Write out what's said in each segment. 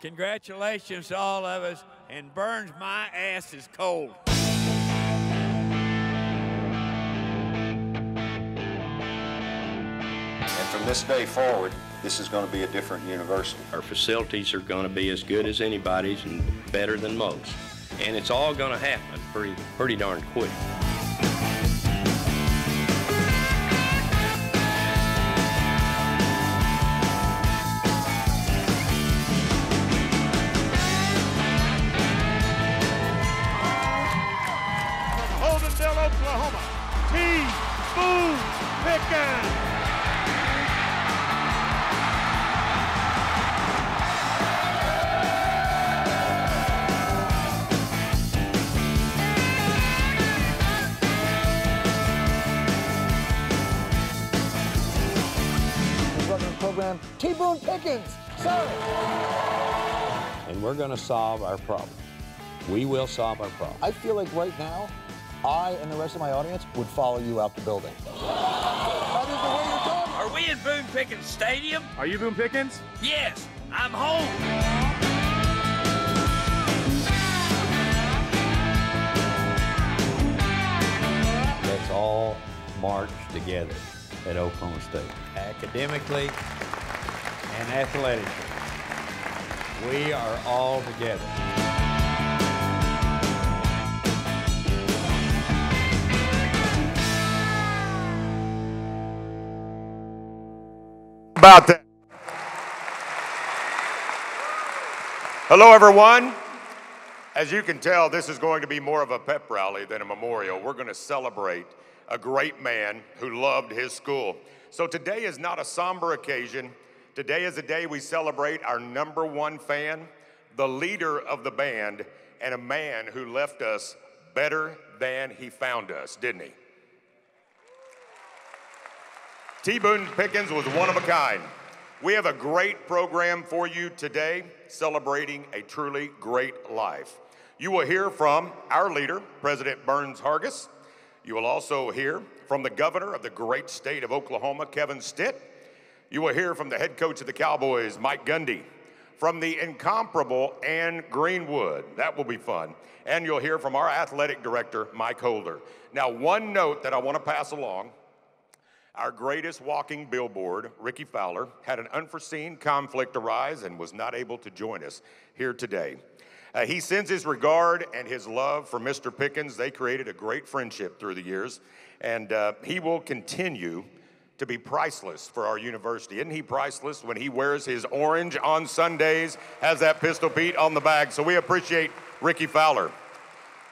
Congratulations to all of us, and Burns, my ass is cold. And from this day forward, this is going to be a different university. Our facilities are going to be as good as anybody's and better than most. And it's all going to happen pretty darn quick. Oklahoma, Boone Pickens. Running the program, Boone Pickens, sir. And we're going to solve our problem. We will solve our problem. I feel like right now, I and the rest of my audience would follow you out the building. That is the way you're going. Are we in Boone Pickens Stadium? Are you Boone Pickens? Yes, I'm home. Let's all march together at Oklahoma State. Academically and athletically, we are all together. About that. Hello, everyone. As you can tell, this is going to be more of a pep rally than a memorial. We're going to celebrate a great man who loved his school. So today is not a somber occasion. Today is a day we celebrate our #1 fan, the leader of the band, and a man who left us better than he found us, didn't he? Boone Pickens was one of a kind. We have a great program for you today, celebrating a truly great life. You will hear from our leader, President Burns Hargis. You will also hear from the governor of the great state of Oklahoma, Kevin Stitt. You will hear from the head coach of the Cowboys, Mike Gundy. From the incomparable Ann Greenwood. That will be fun. And you'll hear from our athletic director, Mike Holder. Now, one note that I want to pass along. Our greatest walking billboard, Ricky Fowler, had an unforeseen conflict arise and was not able to join us here today. He sends his regard and his love for Mr. Pickens. They created a great friendship through the years, and he will continue to be priceless for our university. Isn't he priceless when he wears his orange on Sundays, has that Pistol Pete on the bag? So we appreciate Ricky Fowler.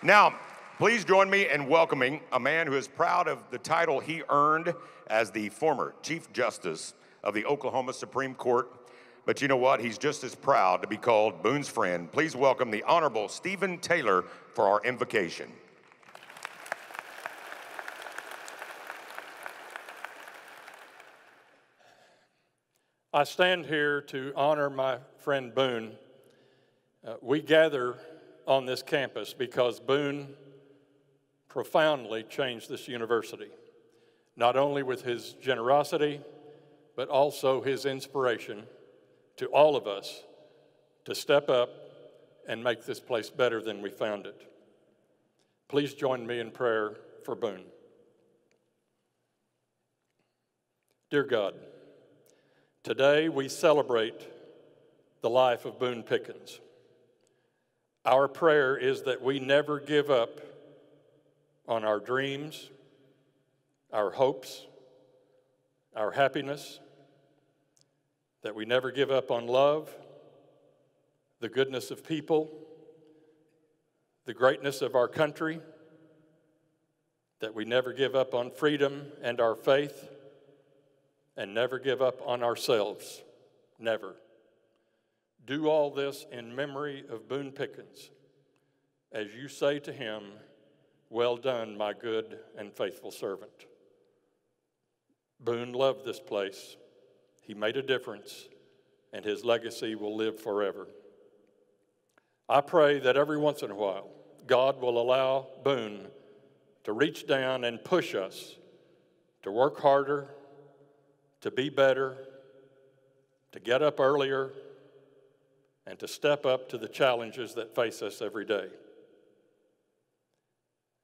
Now, please join me in welcoming a man who is proud of the title he earned as the former Chief Justice of the Oklahoma Supreme Court. But you know what? He's just as proud to be called Boone's friend. Please welcome the Honorable Stephen Taylor for our invocation. I stand here to honor my friend Boone. We gather on this campus because Boone profoundly changed this university, not only with his generosity, but also his inspiration to all of us to step up and make this place better than we found it. Please join me in prayer for Boone. Dear God, today we celebrate the life of Boone Pickens. Our prayer is that we never give up on our dreams, our hopes, our happiness, that we never give up on love, the goodness of people, the greatness of our country, that we never give up on freedom and our faith, and never give up on ourselves, never. Do all this in memory of Boone Pickens, as you say to him, "Well done, my good and faithful servant." Boone loved this place. He made a difference, and his legacy will live forever. I pray that every once in a while, God will allow Boone to reach down and push us to work harder, to be better, to get up earlier, and to step up to the challenges that face us every day.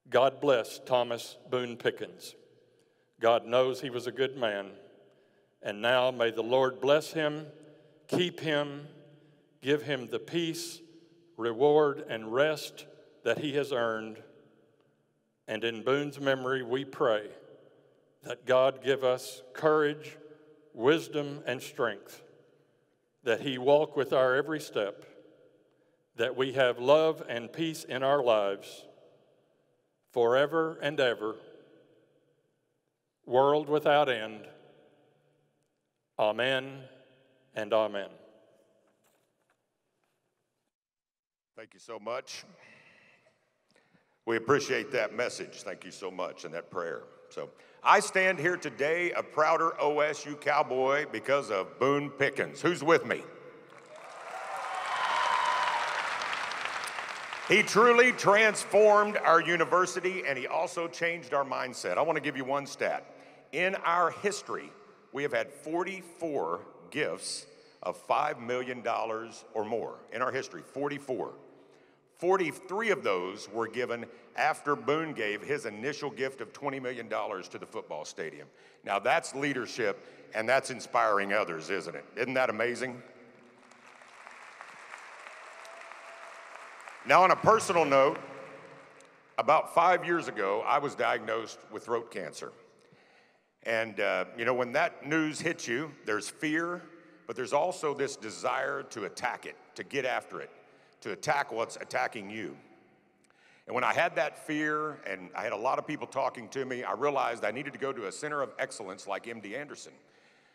God bless Thomas Boone Pickens. God knows he was a good man. And now may the Lord bless him, keep him, give him the peace, reward, and rest that he has earned. And in Boone's memory, we pray that God give us courage, wisdom, and strength, that he walk with our every step, that we have love and peace in our lives forever and ever, world without end. Amen and amen. Thank you so much. We appreciate that message. Thank you so much, and that prayer. So I stand here today a prouder OSU Cowboy because of Boone Pickens. Who's with me? He truly transformed our university, and he also changed our mindset. I want to give you one stat. In our history, we have had 44 gifts of $5 million or more. In our history, 44. 43 of those were given after Boone gave his initial gift of $20 million to the football stadium. Now that's leadership, and that's inspiring others, isn't it? Isn't that amazing? Now, on a personal note, about 5 years ago, I was diagnosed with throat cancer. And, you know, when that news hits you, there's fear, but there's also this desire to attack it, to get after it, to attack what's attacking you. And when I had that fear and I had a lot of people talking to me, I realized I needed to go to a center of excellence like MD Anderson.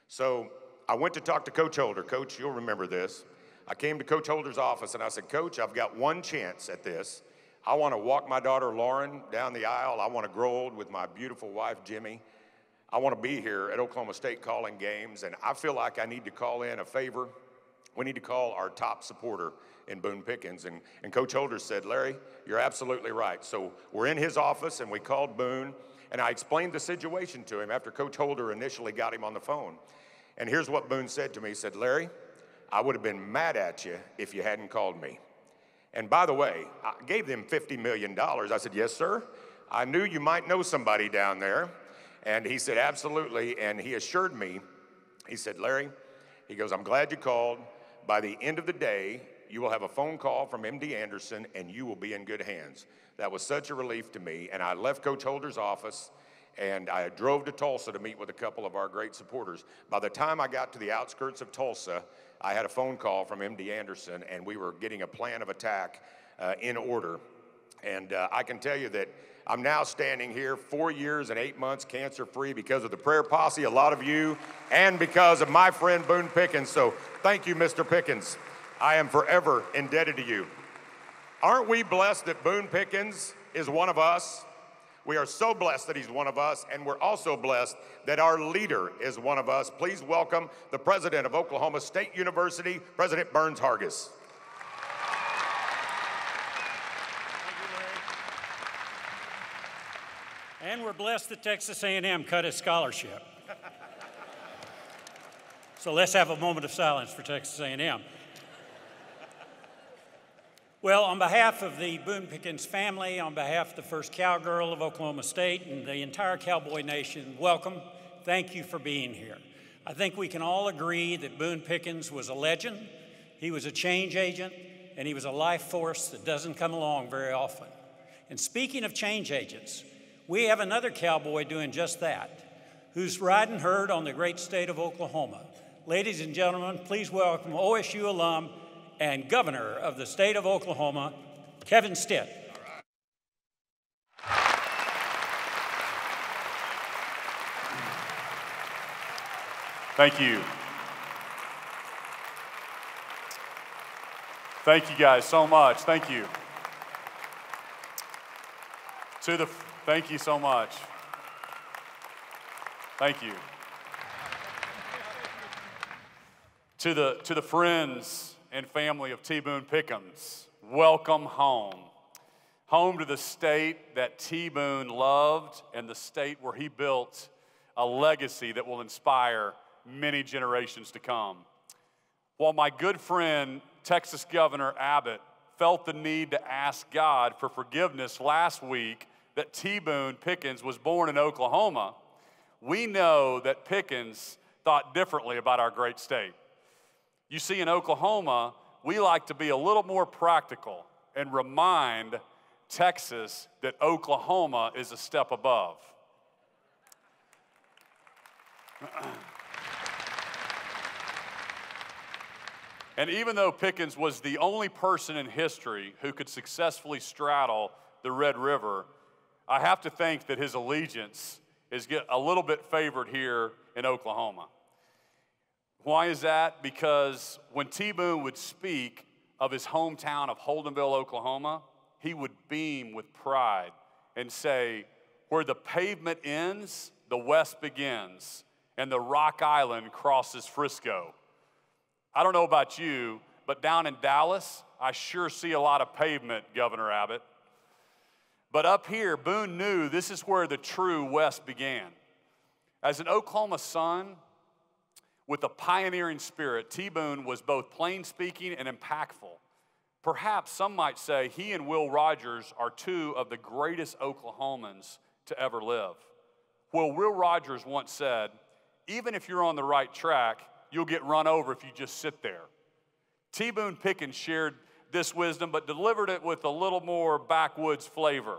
So I went to talk to Coach Holder. Coach, you'll remember this. I came to Coach Holder's office and I said, Coach, I've got one chance at this. I want to walk my daughter Lauren down the aisle. I want to grow old with my beautiful wife, Jimmy. I want to be here at Oklahoma State calling games, and I feel like I need to call in a favor. We need to call our top supporter in Boone Pickens. And Coach Holder said, Larry, you're absolutely right. So we're in his office, and we called Boone, and I explained the situation to him after Coach Holder initially got him on the phone. And here's what Boone said to me. He said, Larry, I would have been mad at you if you hadn't called me. And by the way, I gave them $50 million. I said, yes, sir. I knew you might know somebody down there. And he said, absolutely. And he assured me, he said, Larry, he goes, I'm glad you called. By the end of the day, you will have a phone call from MD Anderson and you will be in good hands. That was such a relief to me. And I left Coach Holder's office and I drove to Tulsa to meet with a couple of our great supporters. By the time I got to the outskirts of Tulsa, I had a phone call from MD Anderson and we were getting a plan of attack in order. And I can tell you that I'm now standing here 4 years and 8 months cancer-free because of the prayer posse, a lot of you, and because of my friend Boone Pickens. So thank you, Mr. Pickens. I am forever indebted to you. Aren't we blessed that Boone Pickens is one of us? We are so blessed that he's one of us, and we're also blessed that our leader is one of us. Please welcome the president of Oklahoma State University, President Burns Hargis. And we're blessed that Texas A&M cut his scholarship. So let's have a moment of silence for Texas A&M. Well, on behalf of the Boone Pickens family, on behalf of the first cowgirl of Oklahoma State and the entire Cowboy Nation, welcome. Thank you for being here. I think we can all agree that Boone Pickens was a legend, he was a change agent, and he was a life force that doesn't come along very often. And speaking of change agents, we have another cowboy doing just that, who's riding herd on the great state of Oklahoma. Ladies and gentlemen, please welcome OSU alum and governor of the state of Oklahoma, Kevin Stitt. Thank you. Thank you guys so much. Thank you. Thank you so much. Thank you. To the friends and family of T. Boone Pickens, welcome home. Home to the state that T. Boone loved and the state where he built a legacy that will inspire many generations to come. While my good friend, Texas Governor Abbott, felt the need to ask God for forgiveness last week that T. Boone Pickens was born in Oklahoma, we know that Pickens thought differently about our great state. You see, in Oklahoma, we like to be a little more practical and remind Texas that Oklahoma is a step above. And even though Pickens was the only person in history who could successfully straddle the Red River, I have to think that his allegiance is a little bit favored here in Oklahoma. Why is that? Because when T. Boone would speak of his hometown of Holdenville, Oklahoma, he would beam with pride and say, where the pavement ends, the West begins, and the Rock Island crosses Frisco. I don't know about you, but down in Dallas, I sure see a lot of pavement, Governor Abbott. But up here, Boone knew this is where the true West began. As an Oklahoma son with a pioneering spirit, T. Boone was both plain speaking and impactful. Perhaps some might say he and Will Rogers are two of the greatest Oklahomans to ever live. Well, Will Rogers once said, even if you're on the right track, you'll get run over if you just sit there. T. Boone Pickens shared this wisdom, but delivered it with a little more backwoods flavor.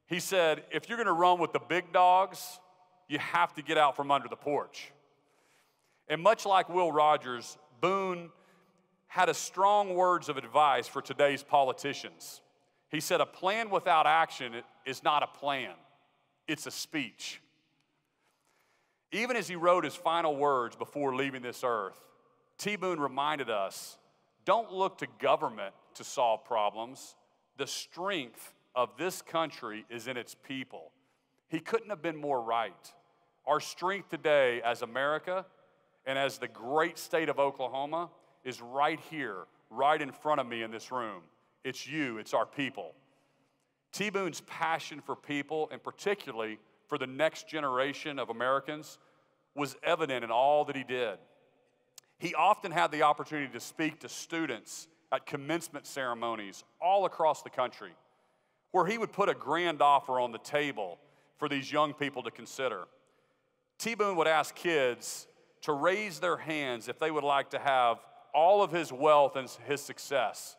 He said, if you're gonna run with the big dogs, you have to get out from under the porch. And much like Will Rogers, Boone had a strong words of advice for today's politicians. He said, a plan without action is not a plan, it's a speech. Even as he wrote his final words before leaving this earth, T. Boone reminded us, don't look to government to solve problems. The strength of this country is in its people. He couldn't have been more right. Our strength today as America and as the great state of Oklahoma is right here, right in front of me in this room. It's you, it's our people. T. Boone's passion for people, and particularly for the next generation of Americans, was evident in all that he did. He often had the opportunity to speak to students at commencement ceremonies all across the country, where he would put a grand offer on the table for these young people to consider. T. Boone would ask kids to raise their hands if they would like to have all of his wealth and his success,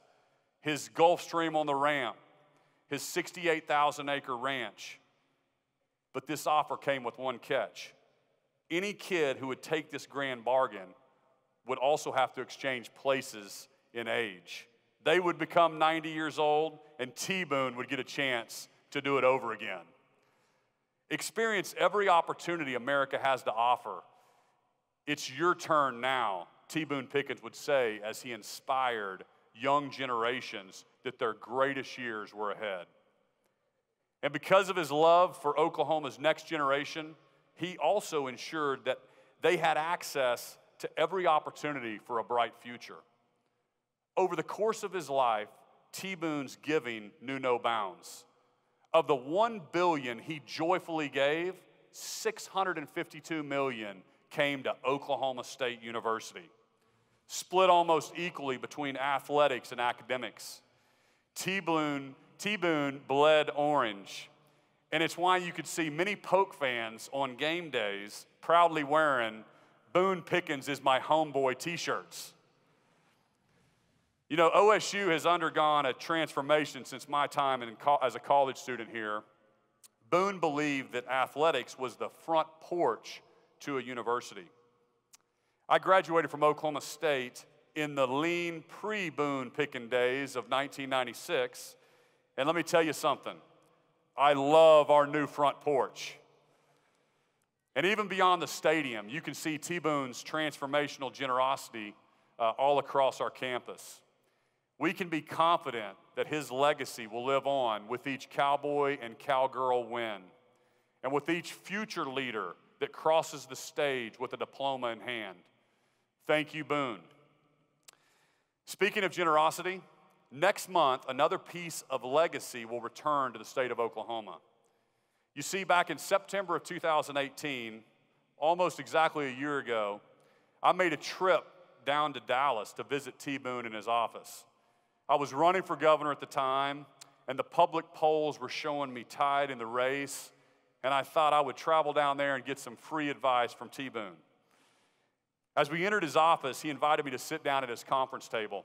his Gulfstream on the ramp, his 68,000-acre ranch. But this offer came with one catch. Any kid who would take this grand bargain would also have to exchange places in age. They would become 90 years old, and T. Boone would get a chance to do it over again. Experience every opportunity America has to offer. It's your turn now, T. Boone Pickens would say as he inspired young generations that their greatest years were ahead. And because of his love for Oklahoma's next generation, he also ensured that they had access to every opportunity for a bright future. Over the course of his life, T. Boone's giving knew no bounds. Of the $1 billion he joyfully gave, $652 million came to Oklahoma State University, split almost equally between athletics and academics. T. Boone bled orange, and it's why you could see many Polk fans on game days proudly wearing Boone Pickens is my homeboy t-shirts. You know, OSU has undergone a transformation since my time as a college student here. Boone believed that athletics was the front porch to a university. I graduated from Oklahoma State in the lean pre-Boone Pickens days of 1996, and let me tell you something. I love our new front porch. And even beyond the stadium, you can see T. Boone's transformational generosity all across our campus. We can be confident that his legacy will live on with each Cowboy and Cowgirl win, and with each future leader that crosses the stage with a diploma in hand. Thank you, Boone. Speaking of generosity, next month, another piece of legacy will return to the state of Oklahoma. You see, back in September of 2018, almost exactly a year ago, I made a trip down to Dallas to visit T. Boone in his office. I was running for governor at the time, and the public polls were showing me tied in the race, and I thought I would travel down there and get some free advice from T. Boone. As we entered his office, he invited me to sit down at his conference table.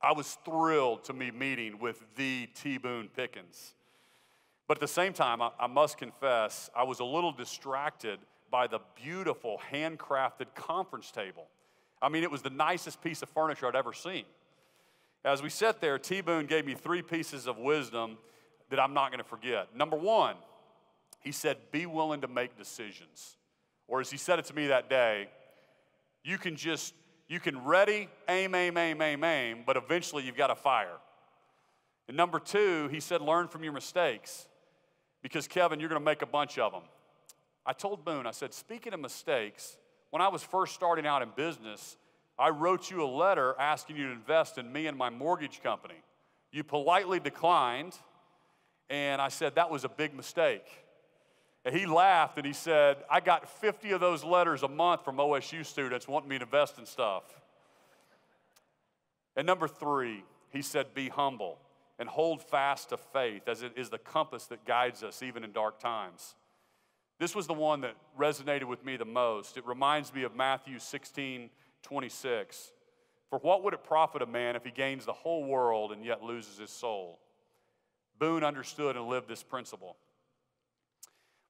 I was thrilled to be meeting with the T. Boone Pickens. But at the same time, I must confess, I was a little distracted by the beautiful handcrafted conference table. I mean, it was the nicest piece of furniture I'd ever seen. As we sat there, T. Boone gave me 3 pieces of wisdom that I'm not going to forget. Number 1, he said, be willing to make decisions. Or as he said it to me that day, you can ready, aim, but eventually you've got to fire. And number 2, he said, learn from your mistakes, because Kevin, you're going to make a bunch of them. I told Boone, I said, speaking of mistakes, when I was first starting out in business, I wrote you a letter asking you to invest in me and my mortgage company. You politely declined, and I said that was a big mistake. And he laughed and he said, I got 50 of those letters a month from OSU students wanting me to invest in stuff. And number 3, he said, be humble and hold fast to faith, as it is the compass that guides us even in dark times. This was the one that resonated with me the most. It reminds me of Matthew 16:26. For what would it profit a man if he gains the whole world and yet loses his soul? Boone understood and lived this principle.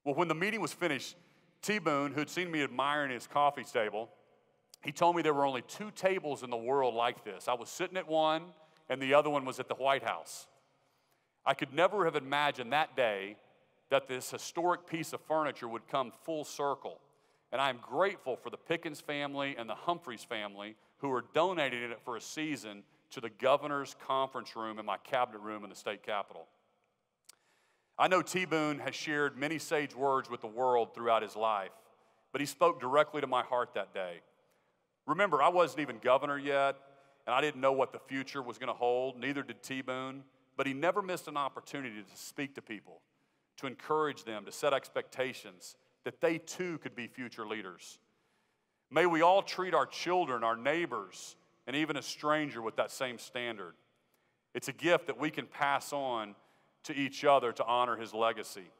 Well, when the meeting was finished, T. Boone, who'd seen me admiring his coffee table, He told me there were only 2 tables in the world like this. I was sitting at one, and the other one was at the White House. I could never have imagined that day that this historic piece of furniture would come full circle. And I am grateful for the Pickens family and the Humphreys family who are donating it for a season to the governor's conference room and my cabinet room in the state capitol. I know T. Boone has shared many sage words with the world throughout his life, but he spoke directly to my heart that day. Remember, I wasn't even governor yet, and I didn't know what the future was going to hold, neither did T. Boone, but he never missed an opportunity to speak to people, to encourage them, to set expectations, that they too could be future leaders. May we all treat our children, our neighbors, and even a stranger with that same standard. It's a gift that we can pass on to each other to honor his legacy.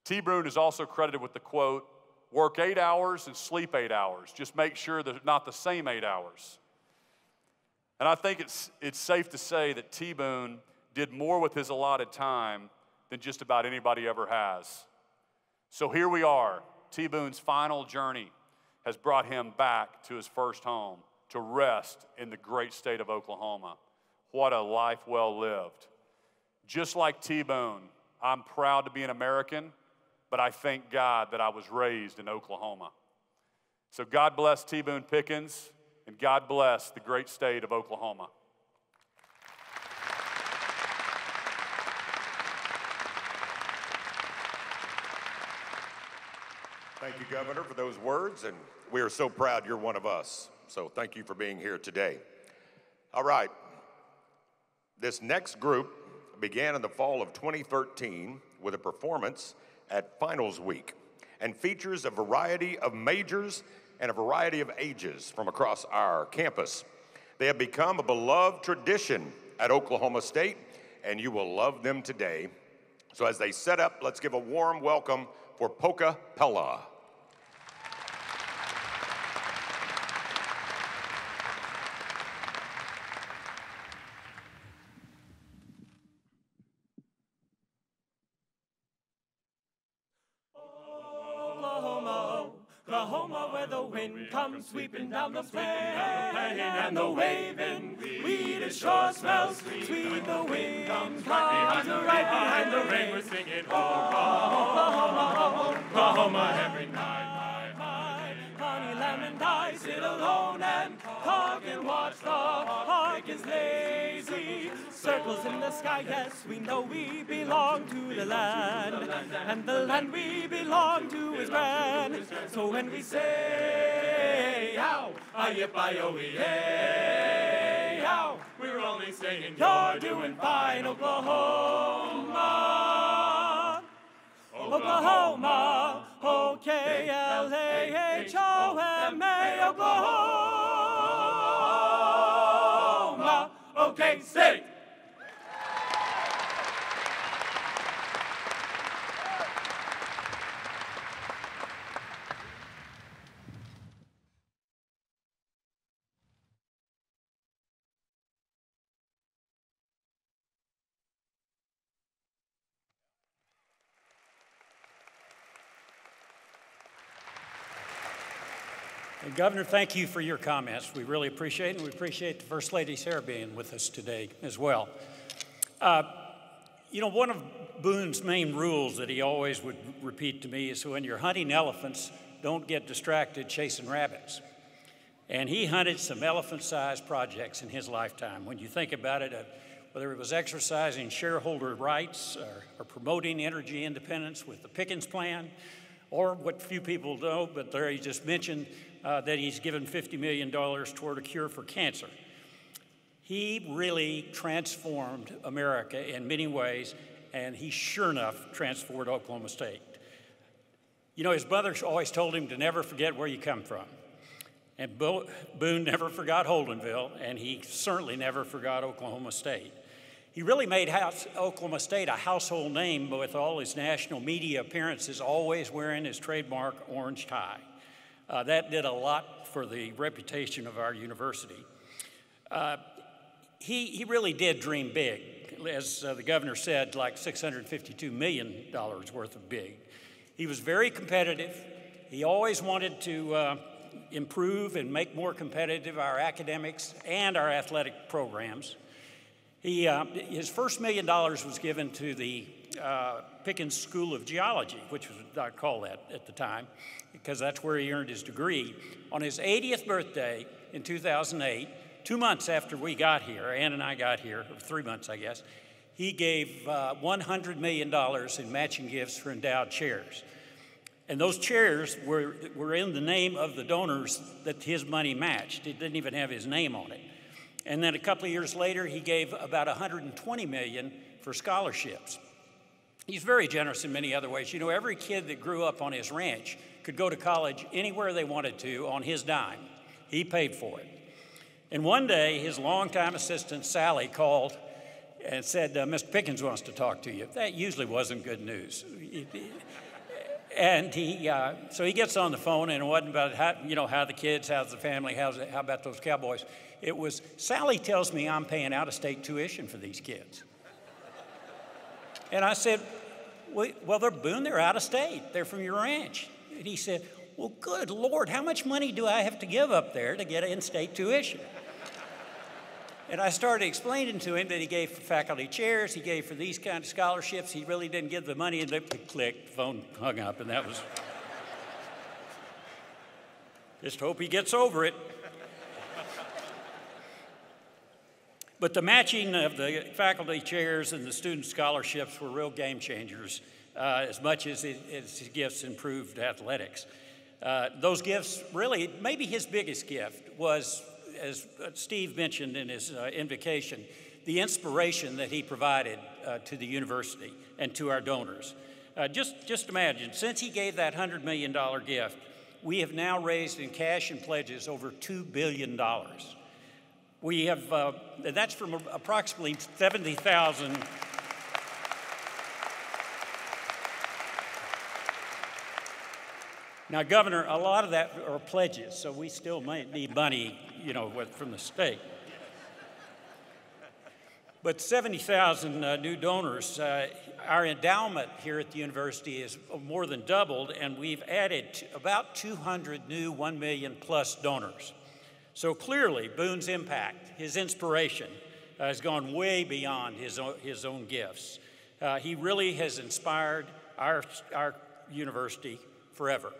T. Boone is also credited with the quote, "Work 8 hours and sleep 8 hours. Just make sure they're not the same 8 hours." And I think it's safe to say that T. Boone did more with his allotted time than just about anybody ever has. So here we are. T. Boone's final journey has brought him back to his first home, to rest in the great state of Oklahoma. What a life well lived. Just like T. Boone, I'm proud to be an American, but I thank God that I was raised in Oklahoma. So God bless T. Boone Pickens, and God bless the great state of Oklahoma. Thank you, Governor, for those words, and we are so proud you're one of us. So thank you for being here today. All right. This next group began in the fall of 2013 with a performance at Finals Week and features a variety of majors and a variety of ages from across our campus. They have become a beloved tradition at Oklahoma State, and you will love them today. So as they set up, let's give a warm welcome for Polka Pella. Oklahoma, where the wind comes sweeping down the plain, and the waving weed ashore smells sweet. The wind comes right behind the rain. We're singing Oklahoma, Oklahoma every night. Honey, lamb, and I sit alone and talk and watch the hawk is lazy. Circles in the sky, yes, we know we belong to the land, and the land we belong to is grand. So when we say, ow, ayi-yip-ayo-ee-ay, ow, we're only saying you're doing fine, Oklahoma. Oklahoma, O-K-L-A-H-O-M-A, Oklahoma. Okay, say. And Governor, thank you for your comments. We really appreciate it, and we appreciate the First Lady's hair being with us today as well. You know, one of Boone's main rules that he always would repeat to me is when you're hunting elephants, don't get distracted chasing rabbits. And he hunted some elephant-sized projects in his lifetime. When you think about it, whether it was exercising shareholder rights or promoting energy independence with the Pickens Plan, or what few people know, but there he just mentioned that he's given $50 million toward a cure for cancer. He really transformed America in many ways, and he sure enough transformed Oklahoma State. You know, his mother always told him to never forget where you come from. And Boone never forgot Holdenville, and he certainly never forgot Oklahoma State. He really made Oklahoma State a household name with all his national media appearances, always wearing his trademark orange tie. That did a lot for the reputation of our university. He really did dream big. As the governor said, like $652 million worth of big. He was very competitive. He always wanted to improve and make more competitive our academics and our athletic programs. His first $1 million was given to the Pickens School of Geology, which was not called that at the time, because that's where he earned his degree. On his 80th birthday in 2008, 2 months after we got here, Ann and I got here, or 3 months, I guess, he gave $100 million in matching gifts for endowed chairs. And those chairs were in the name of the donors that his money matched. It didn't even have his name on it. And then a couple of years later, he gave about $120 million for scholarships. He's very generous in many other ways. You know, every kid that grew up on his ranch could go to college anywhere they wanted to on his dime. He paid for it. And one day, his longtime assistant, Sally, called and said, Mr. Pickens wants to talk to you. That usually wasn't good news. And so he gets on the phone, and it wasn't about how the kids, how's the family, how about those Cowboys. It was, Sally tells me I'm paying out-of-state tuition for these kids. And I said, well, they're Boone, they're out of state. They're from your ranch. And he said, well, good Lord, how much money do I have to give up there to get in-state tuition? And I started explaining to him that he gave for faculty chairs, he gave for these kind of scholarships. He really didn't give the money, and then click, the phone hung up, and that was. Just hope he gets over it. But the matching of the faculty chairs and the student scholarships were real game changers, as much as his gifts improved athletics. Those gifts, really, maybe his biggest gift was, as Steve mentioned in his invocation, the inspiration that he provided to the university and to our donors. Just imagine, since he gave that $100 million gift, we have now raised in cash and pledges over $2 billion. We have, that's from approximately 70,000. Now, Governor, a lot of that are pledges, so we still might need money, from the state. But 70,000 new donors. Our endowment here at the university is more than doubled, and we've added about 200 new 1 million plus donors. So clearly, Boone's impact, his inspiration, has gone way beyond his own gifts. He really has inspired our university forever.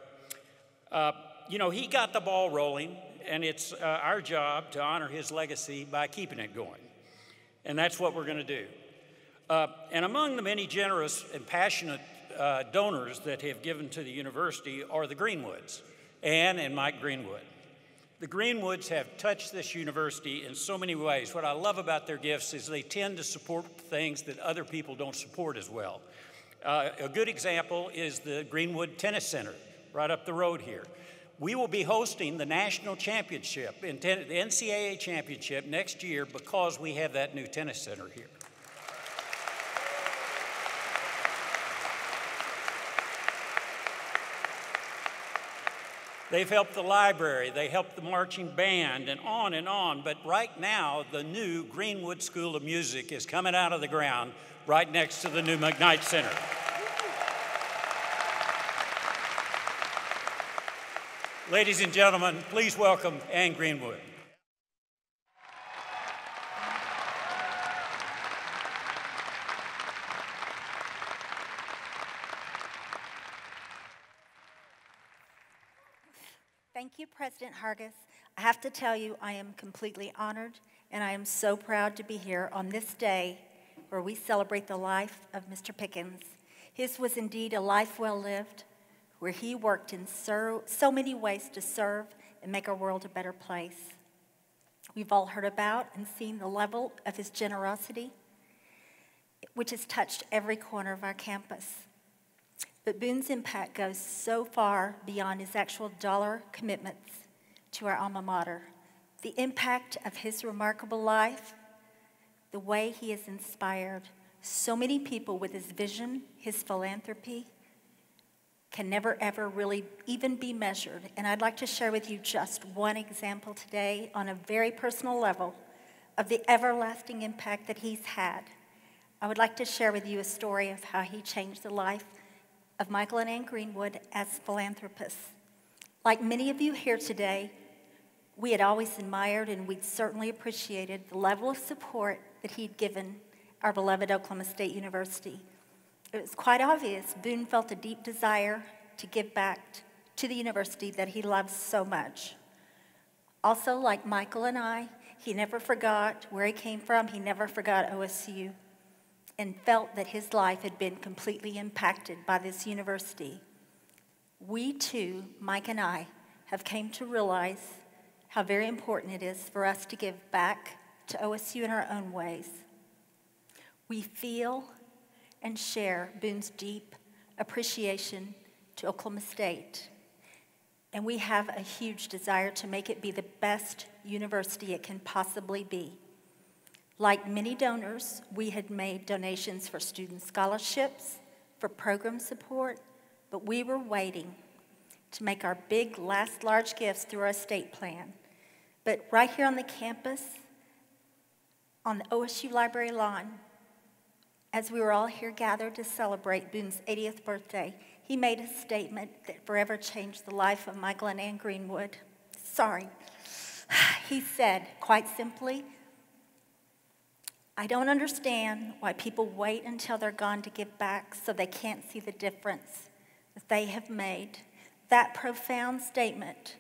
He got the ball rolling, and it's our job to honor his legacy by keeping it going. And that's what we're going to do. And among the many generous and passionate donors that have given to the university are the Greenwoods, Ann and Mike Greenwood. The Greenwoods have touched this university in so many ways. What I love about their gifts is they tend to support things that other people don't support as well. A good example is the Greenwood Tennis Center right up the road here. We will be hosting the national championship, the NCAA championship next year because we have that new tennis center here. They've helped the library, they helped the marching band, and on, but right now, the new Greenwood School of Music is coming out of the ground right next to the new McKnight Center. Ladies and gentlemen, please welcome Ann Greenwood. Thank you, President Hargis. I have to tell you, I am completely honored, and I am so proud to be here on this day where we celebrate the life of Mr. Pickens. His was indeed a life well lived, where he worked in so many ways to serve and make our world a better place. We've all heard about and seen the level of his generosity, which has touched every corner of our campus. But Boone's impact goes so far beyond his actual dollar commitments to our alma mater. The impact of his remarkable life, the way he has inspired so many people with his vision, his philanthropy, can never, ever really even be measured. And I'd like to share with you just one example today on a very personal level of the everlasting impact that he's had. I would like to share with you a story of how he changed the life of Michael and Ann Greenwood as philanthropists. Like many of you here today, we had always admired and we'd certainly appreciated the level of support that he'd given our beloved Oklahoma State University. It was quite obvious Boone felt a deep desire to give back to the university that he loves so much. Also, like Michael and I, he never forgot where he came from. He never forgot OSU and felt that his life had been completely impacted by this university. We too, Mike and I, have came to realize how very important it is for us to give back to OSU in our own ways. We feel and share Boone's deep appreciation to Oklahoma State, and we have a huge desire to make it be the best university it can possibly be. Like many donors, we had made donations for student scholarships, for program support, but we were waiting to make our big last large gifts through our estate plan. But right here on the campus, on the OSU library lawn, as we were all here gathered to celebrate Boone's 80th birthday, he made a statement that forever changed the life of Michael and Ann Greenwood. Sorry. He said, quite simply, "I don't understand why people wait until they're gone to give back so they can't see the difference that they have made." That profound statement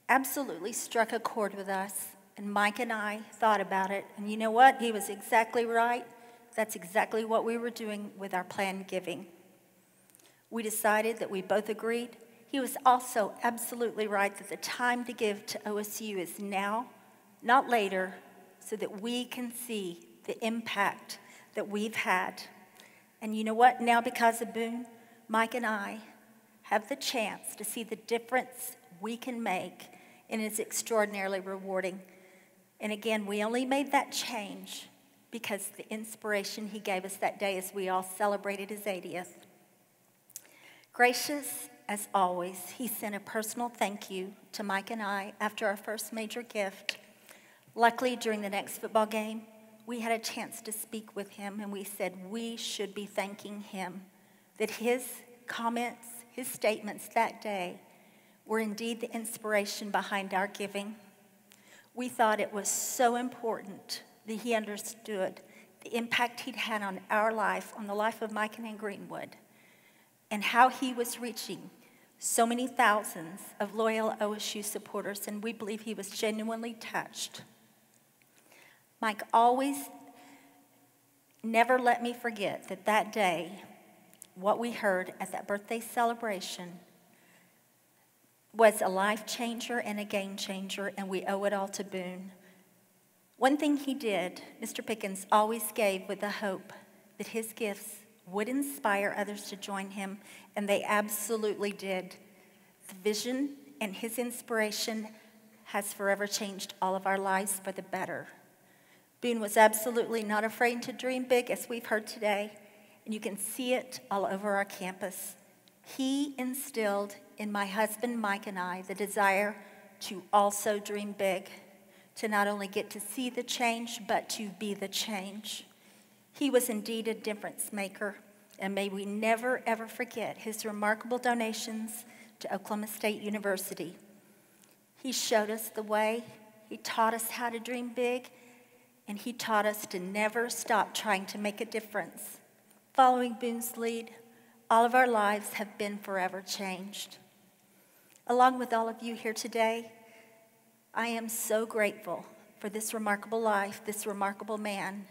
absolutely struck a chord with us, and Mike and I thought about it, and you know what? He was exactly right. That's exactly what we were doing with our planned giving. We decided that we both agreed. He was also absolutely right that the time to give to OSU is now, not later, so that we can see the impact that we've had. And you know what? Now, because of Boone, Mike and I have the chance to see the difference we can make, and it's extraordinarily rewarding. And again, we only made that change because the inspiration he gave us that day as we all celebrated his 80th. Gracious as always, he sent a personal thank you to Mike and I after our first major gift. Luckily, during the next football game, we had a chance to speak with him, and we said we should be thanking him, that his comments, his statements that day were indeed the inspiration behind our giving. We thought it was so important that he understood the impact he'd had on our life, on the life of Mike and Ann Greenwood, and how he was reaching so many thousands of loyal OSU supporters, and we believe he was genuinely touched. Mike always never let me forget that that day, what we heard at that birthday celebration was a life changer and a game changer, and we owe it all to Boone. One thing he did, Mr. Pickens always gave with the hope that his gifts would inspire others to join him, and they absolutely did. The vision and his inspiration has forever changed all of our lives for the better. Boone was absolutely not afraid to dream big, as we've heard today, and you can see it all over our campus. He instilled in my husband, Mike, and I the desire to also dream big, to not only get to see the change, but to be the change. He was indeed a difference maker, and may we never, ever forget his remarkable donations to Oklahoma State University. He showed us the way, he taught us how to dream big, and he taught us to never stop trying to make a difference. Following Boone's lead, all of our lives have been forever changed. Along with all of you here today, I am so grateful for this remarkable life, this remarkable man,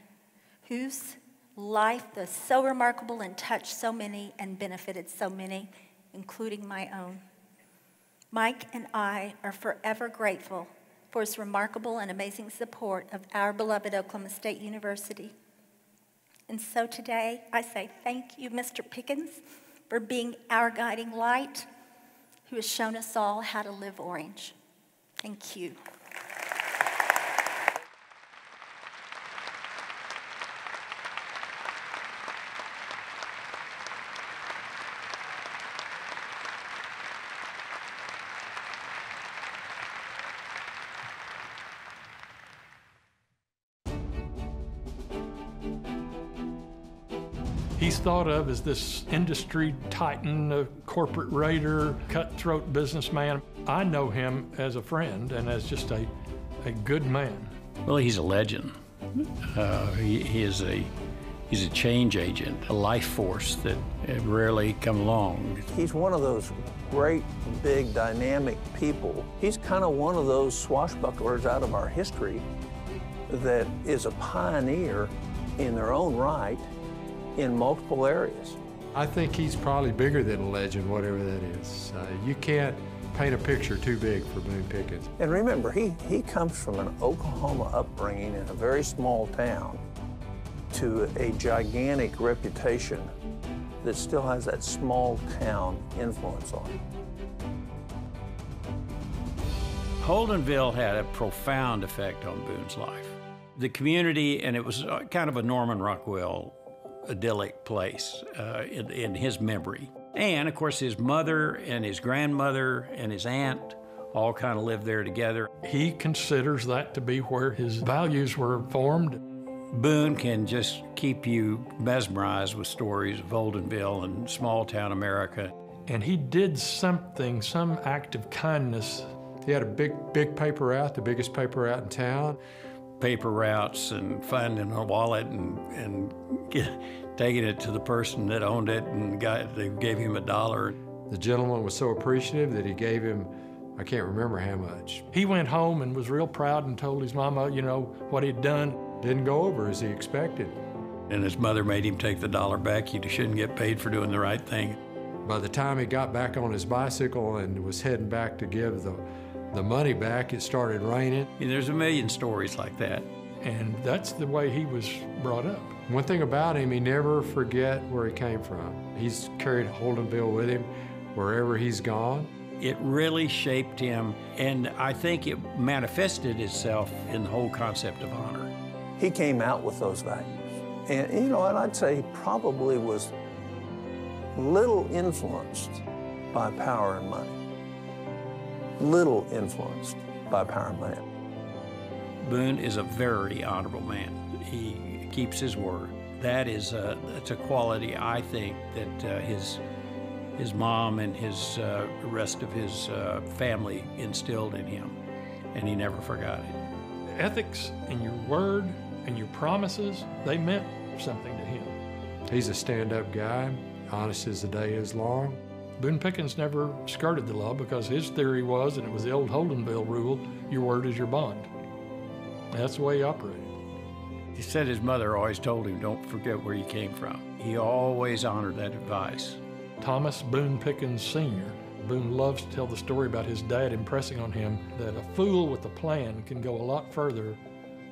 whose life was so remarkable and touched so many and benefited so many, including my own. Mike and I are forever grateful for his remarkable and amazing support of our beloved Oklahoma State University. And so today, I say thank you, Mr. Pickens, for being our guiding light, who has shown us all how to live orange. Thank you. He's thought of as this industry titan, a corporate raider, cutthroat businessman. I know him as a friend and as just a good man. Well, he's a legend. He's a change agent, a life force that rarely come along. He's one of those great, big, dynamic people. He's kind of one of those swashbucklers out of our history that is a pioneer in their own right in multiple areas. I think he's probably bigger than a legend, whatever that is. You can't paint a picture too big for Boone Pickens. And remember, he comes from an Oklahoma upbringing in a very small town to a gigantic reputation that still has that small town influence on him. Holdenville had a profound effect on Boone's life. The community, and it was kind of a Norman Rockwell idyllic place in his memory. And of course his mother and his grandmother and his aunt all kind of lived there together. He considers that to be where his values were formed. Boone can just keep you mesmerized with stories of Holdenville and small town America. And he did something, some act of kindness. He had a big paper route, the biggest paper route in town. Paper routes and finding a wallet and taking it to the person that owned it, and they gave him $1. The gentleman was so appreciative that he gave him, I can't remember how much. He went home and was real proud and told his mama, you know, what he'd done. Didn't go over as he expected. And his mother made him take the $1 back. You shouldn't get paid for doing the right thing. By the time he got back on his bicycle and was heading back to give the money back, it started raining. There's a million stories like that. And that's the way he was brought up. One thing about him, he never forget where he came from. He's carried Holdenville with him wherever he's gone. It really shaped him, and I think it manifested itself in the whole concept of honor. He came out with those values. And, you know, and I'd say he probably was little influenced by power and money. Little influenced by power and money. Boone is a very honorable man. He keeps his word. That's a quality, I think, that his mom and his rest of his family instilled in him, and he never forgot it. Ethics and your word and your promises, they meant something to him. He's a stand-up guy, honest as the day is long. Boone Pickens never skirted the law because his theory was, and it was the old Holdenville rule, your word is your bond. And that's the way he operated. He said his mother always told him, don't forget where you came from. He always honored that advice. Thomas Boone Pickens Sr. Boone loves to tell the story about his dad impressing on him that a fool with a plan can go a lot further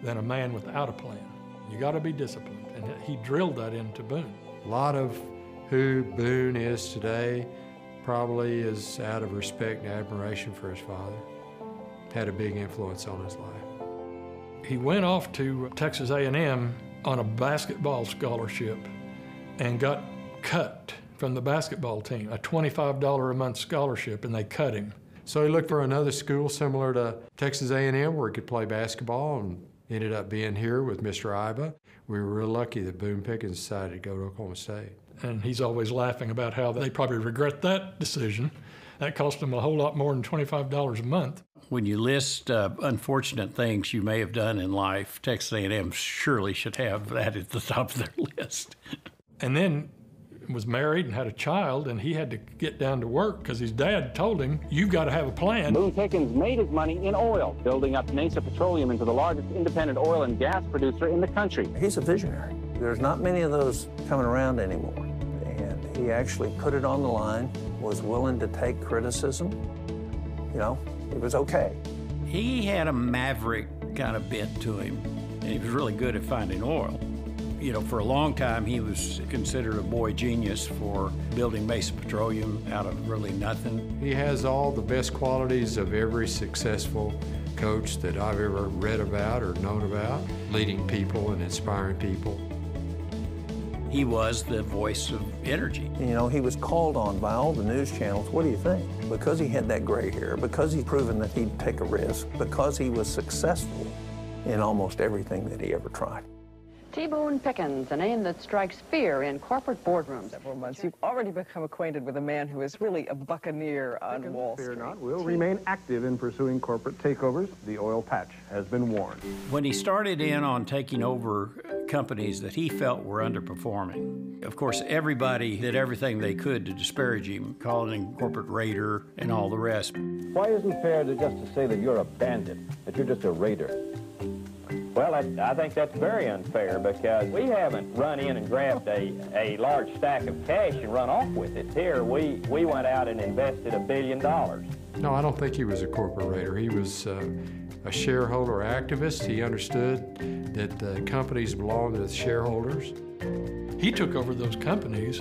than a man without a plan. You got to be disciplined, and he drilled that into Boone. A lot of who Boone is today probably is out of respect and admiration for his father. Had a big influence on his life. He went off to Texas A&M on a basketball scholarship and got cut from the basketball team, a $25 a month scholarship, and they cut him. So he looked for another school similar to Texas A&M where he could play basketball, and ended up being here with Mr. Iba. We were real lucky that Boone Pickens decided to go to Oklahoma State. And he's always laughing about how they probably regret that decision. That cost them a whole lot more than $25 a month. When you list unfortunate things you may have done in life, Texas A&M surely should have that at the top of their list. And then was married and had a child, and he had to get down to work because his dad told him, you've got to have a plan. Boone Pickens made his money in oil, building up Mesa Petroleum into the largest independent oil and gas producer in the country. He's a visionary. There's not many of those coming around anymore. And he actually put it on the line, was willing to take criticism. You know, it was okay. He had a maverick kind of bent to him, and he was really good at finding oil. You know, for a long time, he was considered a boy genius for building Mesa Petroleum out of really nothing. He has all the best qualities of every successful coach that I've ever read about or known about, leading people and inspiring people. He was the voice of energy. You know, he was called on by all the news channels, what do you think? Because he had that gray hair, because he'd proven that he'd take a risk, because he was successful in almost everything that he ever tried. T. Boone Pickens, a name that strikes fear in corporate boardrooms. Several months, you've already become acquainted with a man who is really a buccaneer on Wall Street. Fear not, we'll remain active in pursuing corporate takeovers. The oil patch has been worn. When he started in on taking over companies that he felt were underperforming, of course, everybody did everything they could to disparage him, calling him corporate raider and all the rest. Why isn't it fair just to say that you're a bandit, that you're just a raider? Well, I think that's very unfair because we haven't run in and grabbed a large stack of cash and run off with it. Here, we went out and invested $1 billion. No, I don't think he was a corporate raider. He was a shareholder activist. He understood that the companies belonged to the shareholders. He took over those companies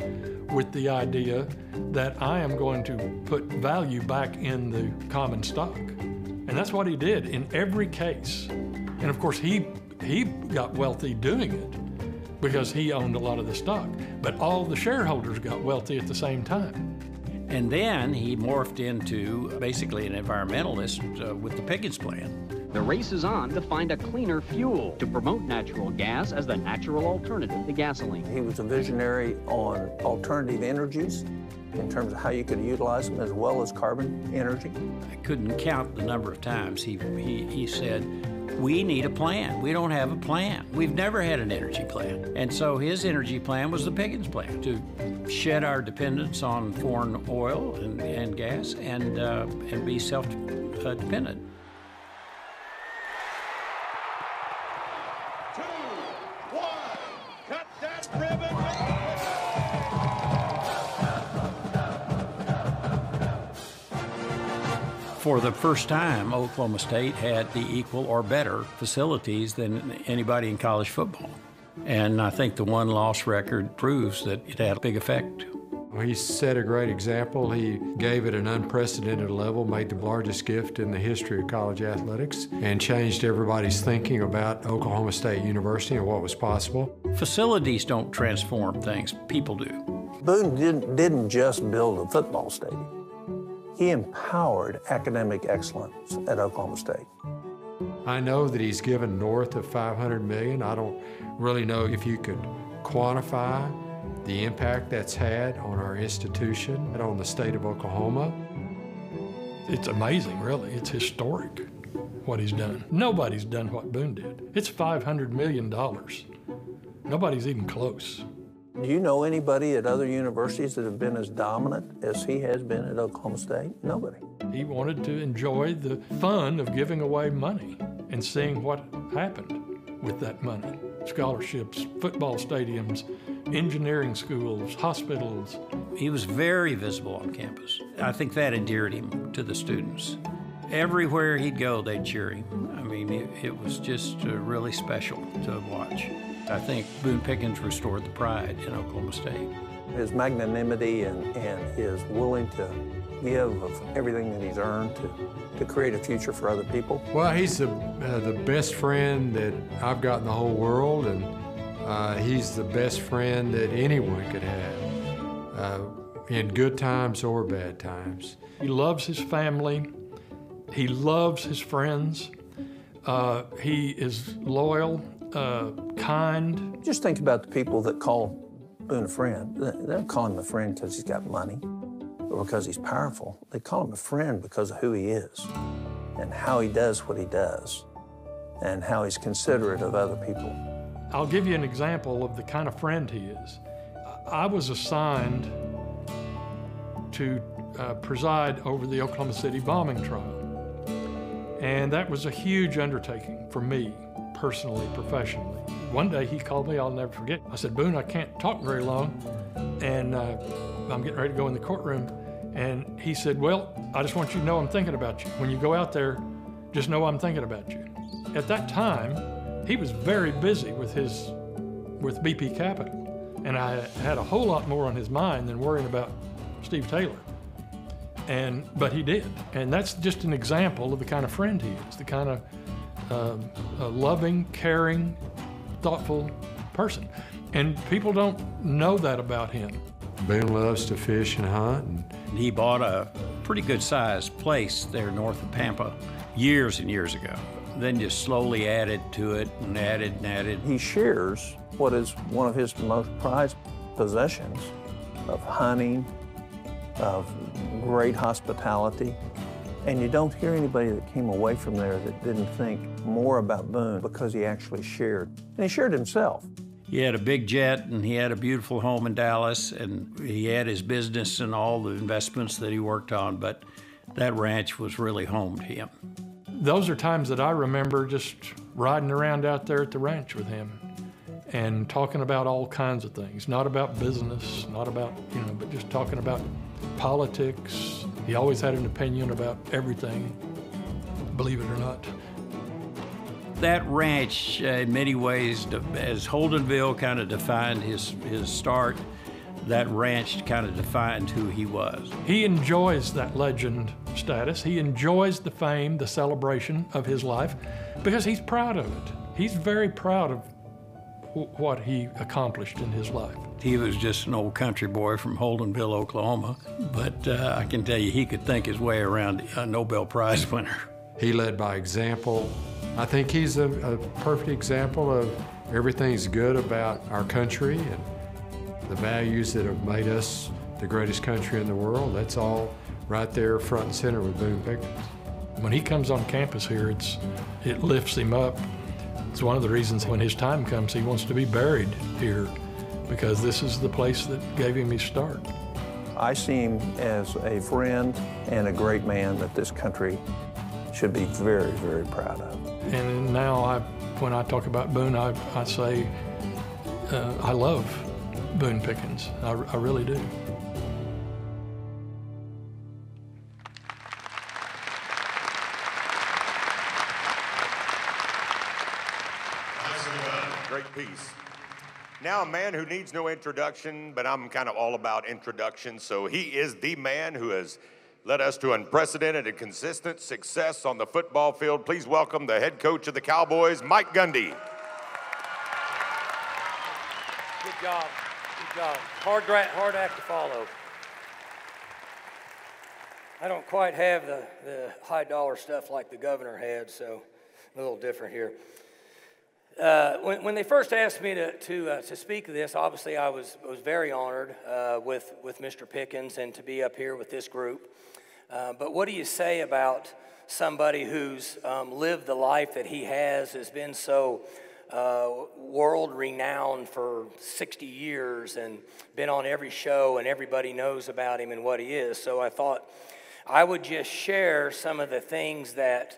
with the idea that I am going to put value back in the common stock. And that's what he did in every case. And of course, he got wealthy doing it because he owned a lot of the stock. But all the shareholders got wealthy at the same time. And then he morphed into basically an environmentalist with the Pickens plan. The race is on to find a cleaner fuel to promote natural gas as the natural alternative to gasoline. He was a visionary on alternative energies in terms of how you could utilize them as well as carbon energy. I couldn't count the number of times he said, we need a plan. We don't have a plan. We've never had an energy plan. And so his energy plan was the Pickens plan, to shed our dependence on foreign oil and gas and be self-dependent. For the first time, Oklahoma State had the equal or better facilities than anybody in college football. And I think the one-loss record proves that it had a big effect. He set a great example. He gave it an unprecedented level, made the largest gift in the history of college athletics, and changed everybody's thinking about Oklahoma State University and what was possible. Facilities don't transform things, people do. Boone didn't just build a football stadium. He empowered academic excellence at Oklahoma State. I know that he's given north of $500 million. I don't really know if you could quantify the impact that's had on our institution and on the state of Oklahoma. It's amazing, really. It's historic what he's done. Nobody's done what Boone did. It's $500 million. Nobody's even close. Do you know anybody at other universities that have been as dominant as he has been at Oklahoma State? Nobody. He wanted to enjoy the fun of giving away money and seeing what happened with that money. Scholarships, football stadiums, engineering schools, hospitals. He was very visible on campus. I think that endeared him to the students. Everywhere he'd go, they'd cheer him. I mean, it was just really special to watch. I think Boone Pickens restored the pride in Oklahoma State. His magnanimity and his willing to give of everything that he's earned to create a future for other people. Well, he's the best friend that I've got in the whole world, and he's the best friend that anyone could have, in good times or bad times. He loves his family. He loves his friends. He is loyal. Kind. Just think about the people that call Boone a friend. They don't call him a friend because he's got money or because he's powerful. They call him a friend because of who he is and how he does what he does and how he's considerate of other people. I'll give you an example of the kind of friend he is. I was assigned to preside over the Oklahoma City bombing trial. And that was a huge undertaking for me. Personally, professionally. One day he called me, I'll never forget. I said, Boone, I can't talk very long, and I'm getting ready to go in the courtroom. And he said, well, I just want you to know I'm thinking about you. When you go out there, just know I'm thinking about you. At that time, he was very busy with BP Capital, and I had a whole lot more on his mind than worrying about Steve Taylor. But he did, and that's just an example of the kind of friend he is, the kind of a loving, caring, thoughtful person. And people don't know that about him. Boone loves to fish and hunt. And he bought a pretty good-sized place there north of Pampa years and years ago. Then just slowly added to it and added and added. He shares what is one of his most prized possessions of hunting, of great hospitality. And you don't hear anybody that came away from there that didn't think more about Boone because he actually shared. And he shared himself. He had a big jet, and he had a beautiful home in Dallas, and he had his business and all the investments that he worked on, but that ranch was really home to him. Those are times that I remember just riding around out there at the ranch with him and talking about all kinds of things, not about business, not about, but just talking about politics. He always had an opinion about everything, believe it or not. That ranch, in many ways, as Holdenville kind of defined his start, that ranch kind of defined who he was. He enjoys that legend status. He enjoys the fame, the celebration of his life, because he's proud of it. He's very proud of what he accomplished in his life. He was just an old country boy from Holdenville, Oklahoma, but I can tell you he could think his way around a Nobel Prize winner. He led by example. I think he's a perfect example of everything's good about our country and the values that have made us the greatest country in the world. That's all right there front and center with Boone Pickens. When he comes on campus here, it lifts him up. It's one of the reasons when his time comes, he wants to be buried here, because this is the place that gave him his start. I see him as a friend and a great man that this country should be very, very proud of. And now when I talk about Boone, I say I love Boone Pickens. I really do. Great piece. Now a man who needs no introduction, but I'm kind of all about introductions, so he is the man who has led us to unprecedented and consistent success on the football field. Please welcome the head coach of the Cowboys, Mike Gundy. Good job. Good job. Hard act to follow. I don't quite have the high dollar stuff like the governor had, so a little different here. When they first asked me to speak of this, obviously I was very honored with Mr. Pickens and to be up here with this group. But what do you say about somebody who's lived the life that he has been so world-renowned for 60 years and been on every show and everybody knows about him and what he is? So I thought I would just share some of the things that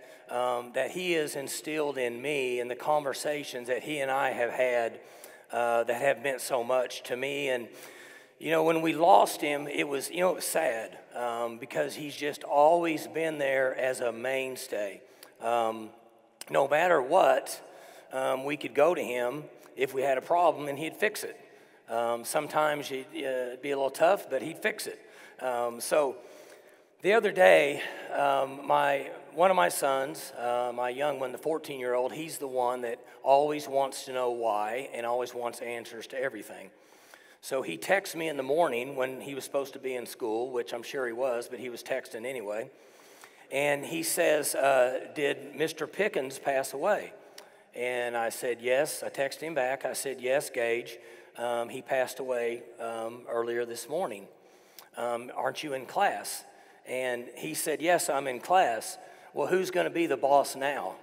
he has instilled in me and the conversations that he and I have had that have meant so much to me. And when we lost him, it was sad because he's just always been there as a mainstay. No matter what, we could go to him if we had a problem and he'd fix it. Sometimes it'd be a little tough, but he'd fix it. So the other day, one of my sons, my young one, the 14-year-old, he's the one that always wants to know why and always wants answers to everything. So he texts me in the morning when he was supposed to be in school, which I'm sure he was, but he was texting anyway. And he says, did Mr. Pickens pass away? And I said, yes. I texted him back. I said, yes, Gage. He passed away earlier this morning. Aren't you in class? And he said, yes, I'm in class. Well, who's going to be the boss now?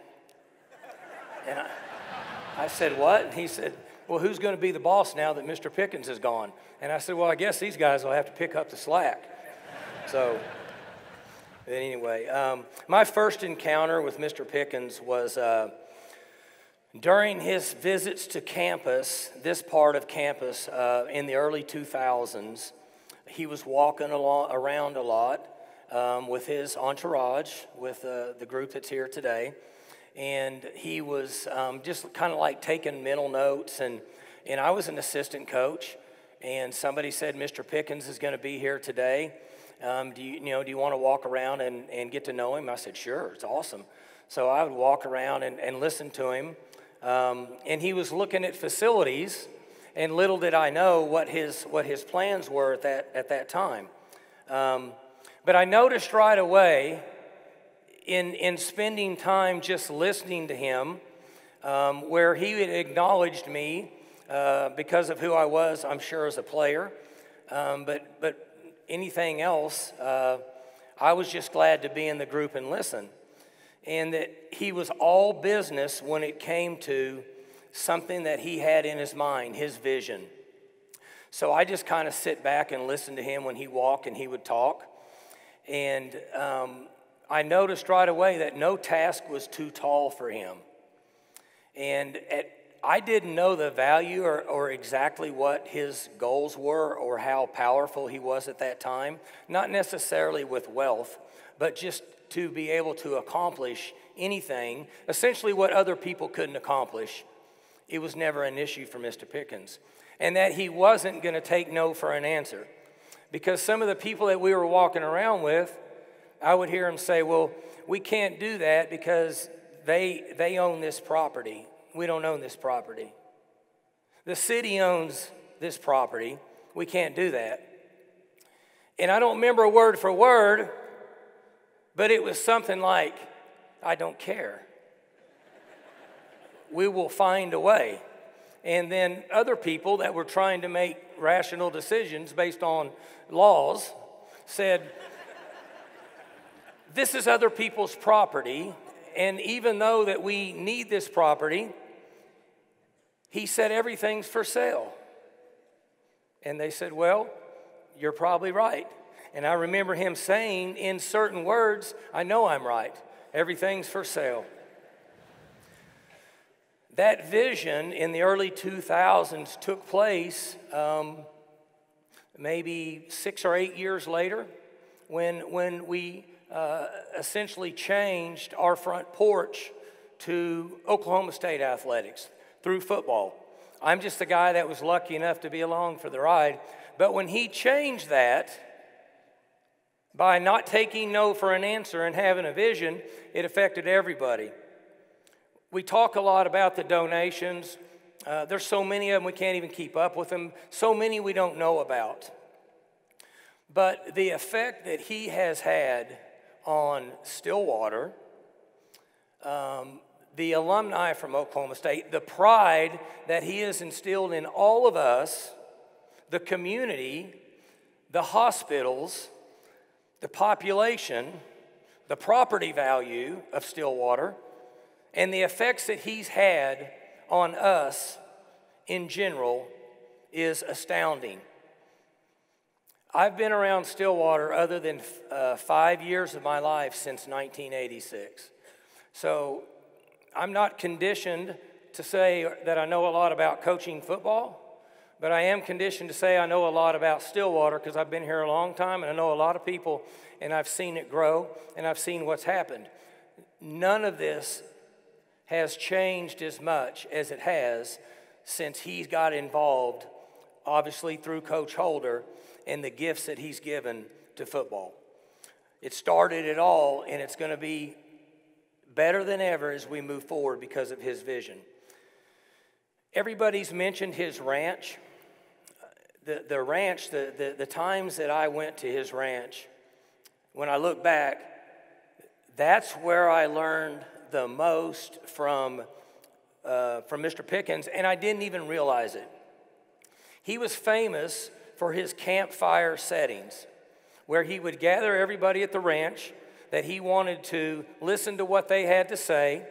And I said, what? And he said, well, who's going to be the boss now that Mr. Pickens is gone? And I said, well, I guess these guys will have to pick up the slack. So anyway, my first encounter with Mr. Pickens was during his visits to campus, this part of campus, in the early 2000s. He was walking around a lot with his entourage, with the group that's here today. And he was just kind of like taking mental notes. And I was an assistant coach. And somebody said, Mr. Pickens is going to be here today. Do you want to walk around and get to know him? I said, sure, it's awesome. So I would walk around and listen to him. And he was looking at facilities. And little did I know what his plans were at that time. But I noticed right away in spending time just listening to him, where he had acknowledged me because of who I was, I'm sure, as a player. But anything else, I was just glad to be in the group and listen. And that he was all business when it came to something that he had in his mind, his vision. So I just kind of sit back and listen to him when he walked and he would talk. And I noticed right away that no task was too tall for him. And I didn't know the value or exactly what his goals were or how powerful he was at that time. Not necessarily with wealth, but just to be able to accomplish anything, essentially what other people couldn't accomplish. It was never an issue for Mr. Pickens. And that he wasn't going to take no for an answer. Because some of the people that we were walking around with, I would hear him say, well, we can't do that because they own this property. We don't own this property. The city owns this property. We can't do that. And I don't remember word for word, but it was something like, I don't care. We will find a way. And then other people that were trying to make rational decisions based on laws said, this is other people's property, and even though that we need this property, he said everything's for sale. And they said, well, you're probably right. And I remember him saying in certain words, I know I'm right. Everything's for sale. That vision in the early 2000s took place maybe 6 or 8 years later when we essentially changed our front porch to Oklahoma State athletics through football. I'm just the guy that was lucky enough to be along for the ride. But when he changed that, by not taking no for an answer and having a vision, it affected everybody. We talk a lot about the donations. There's so many of them we can't even keep up with them. So many we don't know about. But the effect that he has had on Stillwater, the alumni from Oklahoma State, the pride that he has instilled in all of us, the community, the hospitals, the population, the property value of Stillwater, and the effects that he's had on us in general is astounding. I've been around Stillwater other than 5 years of my life since 1986. So I'm not conditioned to say that I know a lot about coaching football, but I am conditioned to say I know a lot about Stillwater because I've been here a long time and I know a lot of people and I've seen it grow and I've seen what's happened. None of this has changed as much as it has since he's got involved, obviously through Coach Holder and the gifts that he's given to football. It started it all, and it's going to be better than ever as we move forward because of his vision. Everybody's mentioned his ranch. The ranch, the times that I went to his ranch, when I look back, that's where I learned the most from Mr. Pickens, and I didn't even realize it. He was famous for his campfire settings, where he would gather everybody at the ranch that he wanted to listen to what they had to say,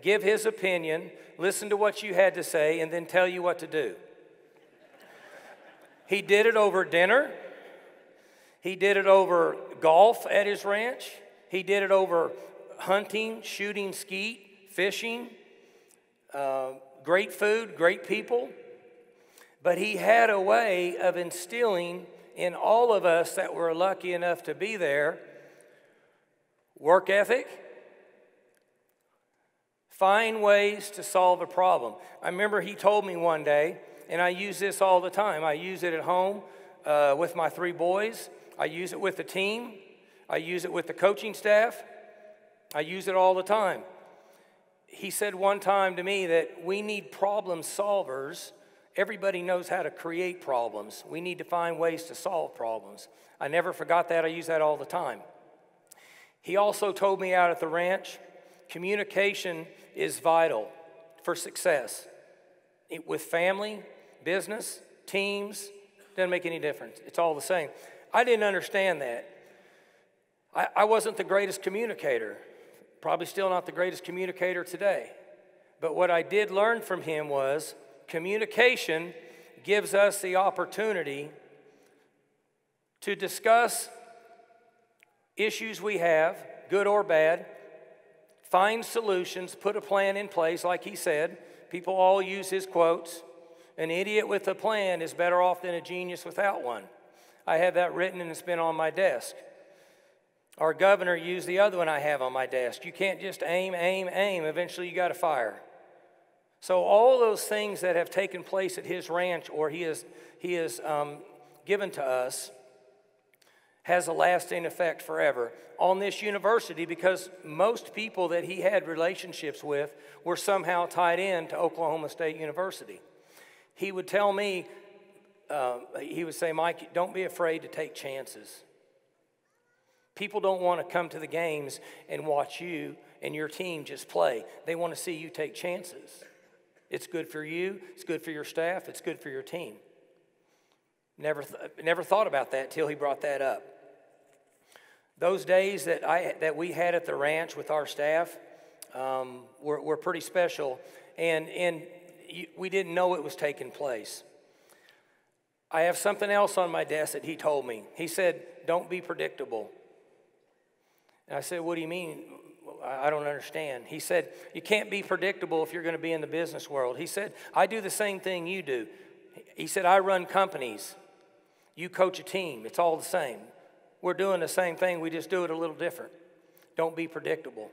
give his opinion, listen to what you had to say, and then tell you what to do. He did it over dinner. He did it over golf at his ranch. He did it over hunting, shooting skeet, fishing, great food, great people. But he had a way of instilling in all of us that were lucky enough to be there work ethic, find ways to solve a problem. I remember he told me one day, and I use this all the time. I use it at home with my 3 boys. I use it with the team. I use it with the coaching staff. I use it all the time. He said one time to me that we need problem solvers. Everybody knows how to create problems. We need to find ways to solve problems. I never forgot that. I use that all the time. He also told me out at the ranch, communication is vital for success with family, business, teams, doesn't make any difference. It's all the same. I didn't understand that. I wasn't the greatest communicator, probably still not the greatest communicator today. But what I did learn from him was communication gives us the opportunity to discuss issues we have, good or bad, find solutions, put a plan in place, like he said. People all use his quotes. An idiot with a plan is better off than a genius without one. I have that written and it's been on my desk. Our governor used the other one I have on my desk. You can't just aim, aim, aim. Eventually you got to fire. So all those things that have taken place at his ranch or he has given to us has a lasting effect forever on this university, because most people that he had relationships with were somehow tied in to Oklahoma State University. He would tell me, he would say, Mike, don't be afraid to take chances. People don't want to come to the games and watch you and your team just play. They want to see you take chances. It's good for you, it's good for your staff, it's good for your team. Never thought about that till he brought that up. Those days that we had at the ranch with our staff were pretty special, and we didn't know it was taking place. I have something else on my desk that he told me. He said, don't be predictable. And I said, what do you mean? I don't understand. He said, you can't be predictable if you're going to be in the business world. He said, I do the same thing you do. He said, I run companies. You coach a team. It's all the same. We're doing the same thing. We just do it a little different. Don't be predictable.